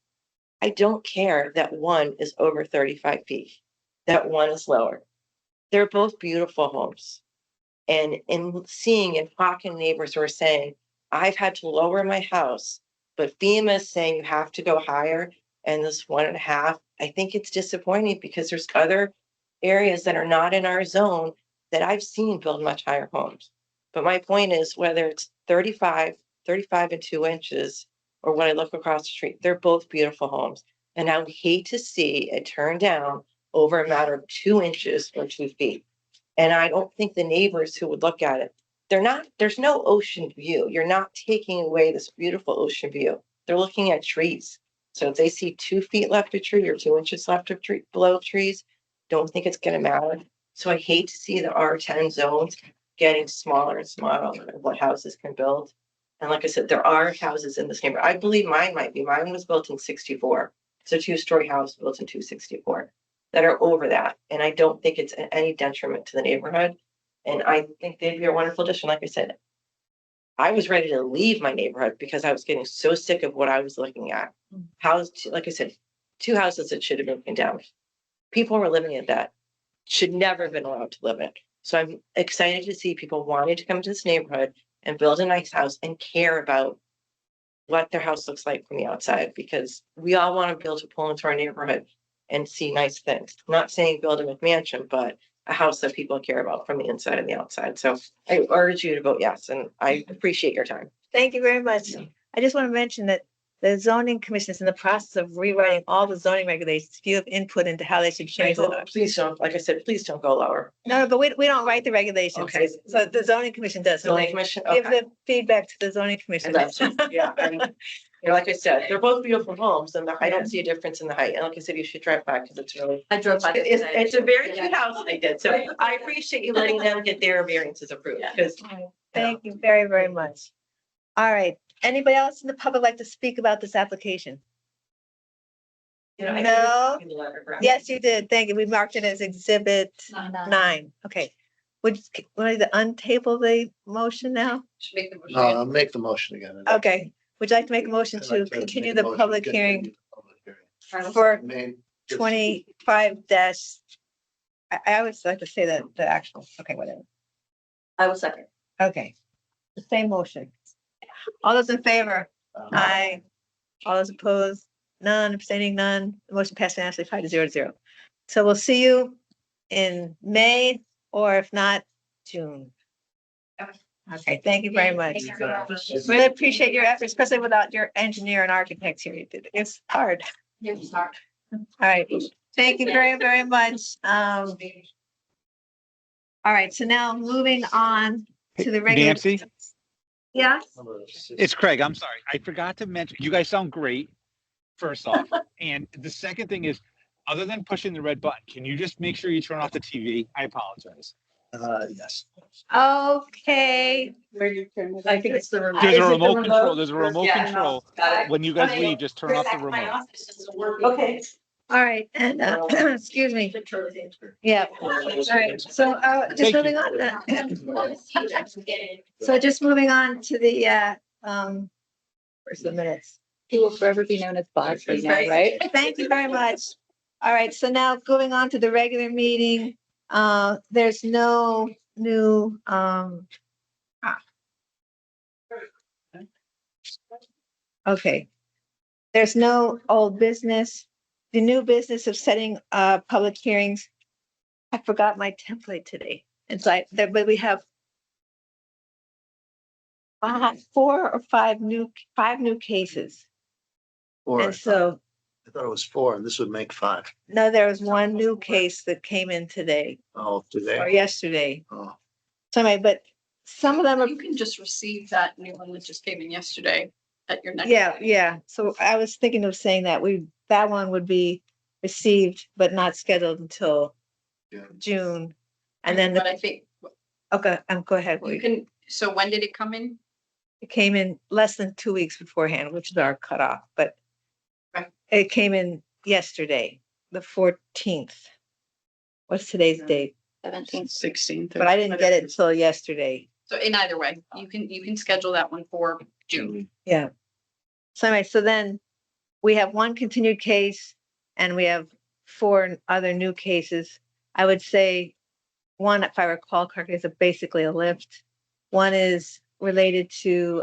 I don't care that one is over 35 feet, that one is lower. They're both beautiful homes. And in seeing and talking to neighbors who are saying, I've had to lower my house, but FEMA is saying you have to go higher, and this 1.5, I think it's disappointing because there's other areas that are not in our zone that I've seen build much higher homes. But my point is, whether it's 35 and 2 inches, or when I look across the street, they're both beautiful homes. And I would hate to see it turned down over a matter of 2 inches or 2 feet. And I don't think the neighbors who would look at it, there's no ocean view. You're not taking away this beautiful ocean view. They're looking at trees. So if they see 2 feet left of tree or 2 inches left of tree below trees, don't think it's going to matter. So I hate to see the R10 zones getting smaller and smaller of what houses can build. And like I said, there are houses in this neighborhood. I believe mine was built in 64. It's a 2-story house built in 264 that are over that. And I don't think it's any detriment to the neighborhood. And I think they'd be a wonderful addition. Like I said, I was ready to leave my neighborhood because I was getting so sick of what I was looking at. Like I said, 2 houses that should have been condemned. People were living in that, should never have been allowed to live in it. So I'm excited to see people wanting to come to this neighborhood and build a nice house and care about what their house looks like from the outside, because we all want to be able to pull into our neighborhood and see nice things. I'm not saying build a McMansion, but a house that people care about from the inside and the outside. So I urge you to vote yes, and I appreciate your time. Thank you very much. I just want to mention that the zoning commission is in the process of rewriting all the zoning regulations. If you have input into how they should change it. Please don't, like I said, please don't go lower. No, but we don't write the regulations. Okay. So the zoning commission does. So Zoning they commission, give okay. the feedback to the zoning commission. Yeah, like I said, they're both beautiful homes, and I don't see a difference in the height. And like I said, you should drive by because it's really, I drove by. it's a very cute house they did. So I appreciate you letting them get their variances approved, because Thank you very, very much. All right. Anybody else in the public like to speak about this application? No? Yes, you did. Thank you. We marked it as exhibit 9. Okay. Would you to untable the motion now? Should make the motion. No, I'll make the motion again. Okay. Would you like to make a motion I'd to like to continue make a the motion public to hearing continue the public hearing. for I mean, just- 25 dash? I always like to say that the actual, okay, whatever. I will second. Okay. The same motion. All those in favor? Aye. All those opposed? None, abstaining, none. The motion passed unanimously 5-0. So we'll see you in May, or if not, June. Okay, thank you very much. Really appreciate your efforts, especially without your engineer and architect here. It's hard. All right, thank you very, very much. All right, so now moving on to the regular. Nancy, Yeah, it's Craig. I'm sorry. I forgot to mention, you guys sound great, first off. And the second thing is, other than pushing the red button, can you just make sure you turn off the TV? I apologize. Yes. okay. Where you turn it I on. think it's the remote. There's Is a it the remote control. There's a remote Yeah. control. Got it. When you guys leave, just turn off the remote. Okay. All right, and, excuse me. Yeah, all right, so, just Thank you. moving on. So just moving on to the, where's the minutes? He will forever be known as Bob right now, right? Thank you very much. All right, so now going on to the regular meeting, there's no new, okay. There's no old business. The new business of setting, public hearings. I forgot my template today. It's like, but we have four or five new cases. Four. And so, I thought it was four, and this would make five. no, there was one new case that came in today Oh, or today? yesterday. Oh, So anyway, but some of them are, You can just receive that new one that just came in yesterday at your next. yeah, yeah. So I was thinking of saying that that one would be received but not scheduled until yeah. June. And then, But I think okay, go ahead. you can, so when did it come in? It came in less than 2 weeks beforehand, which is our cutoff, but Right. it came in yesterday, the 14th. What's today's date? 17th. 16th. But I didn't get it until yesterday. So in either way, you can schedule that one for June. Yeah. So anyway, so then we have one continued case and we have 4 other new cases. I would say one, if I recall correctly, is basically a lift. One is related to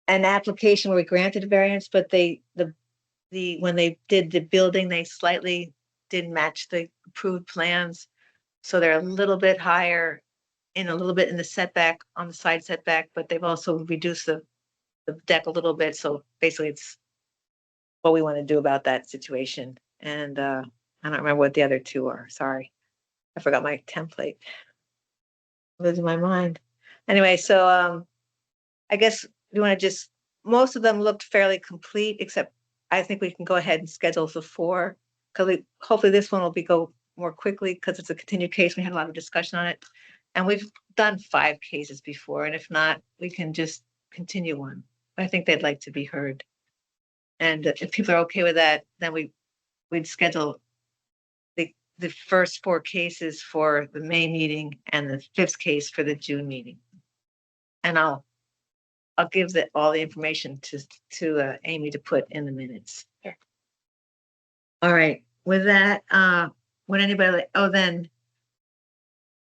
an application where we granted a variance, but when they did the building, they slightly didn't match the approved plans. So they're a little bit higher a little bit in the setback, on the side setback, but they've also reduced the deck a little bit. So basically it's what we want to do about that situation. And I don't remember what the other 2 are. Sorry. I forgot my template. Losing my mind. Anyway, so I guess you want to most of them looked fairly complete, except I think we can go ahead and schedule the 4. Because hopefully this one will go more quickly because it's a continued case. We had a lot of discussion on it. And we've done 5 cases before, and if not, we can just continue one. I think they'd like to be heard. And if people are okay with that, then we'd schedule the first 4 cases for the May meeting and the 5th case for the June meeting. And I'll give all the information to Amy to put in the minutes. Sure. All right, with that, would anybody, then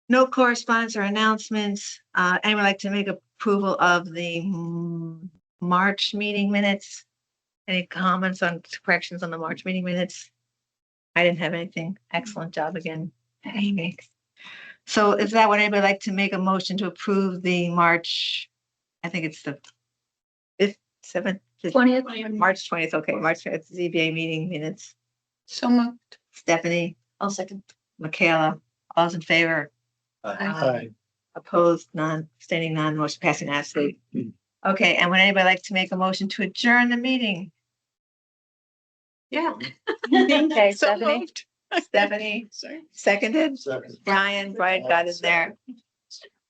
no correspondence or announcements. Anyone like to make approval of the March meeting minutes? Any comments on corrections on the March meeting minutes? I didn't have anything. Excellent job again, Amy. So is that what anybody like to make a motion to approve the March? I think it's the 5th, 7th, 20th. March 20th. Okay, March 20th ZBA meeting minutes. So moved. Stephanie, I'll second. Michaela, all's in favor? Aye. Opposed, none, abstaining, none, motion passing unanimously. Okay, and would anybody like to make a motion to adjourn the meeting? Yeah. Okay, So Stephanie. moved. Stephanie, Sorry. seconded. Second. Brian got in there.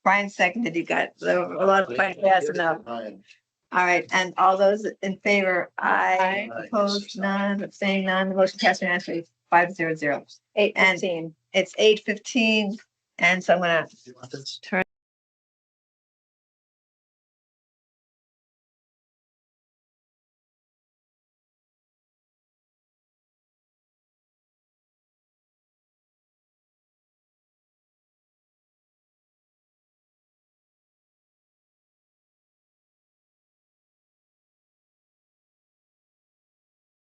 Brian seconded, you got a lot of fine, fast enough. Aye. All right, and all those in favor, aye, Aye. opposed, none, abstaining, none, the motion passed unanimously, 500. 8:15. It's 8:15, and so I'm gonna You want this? turn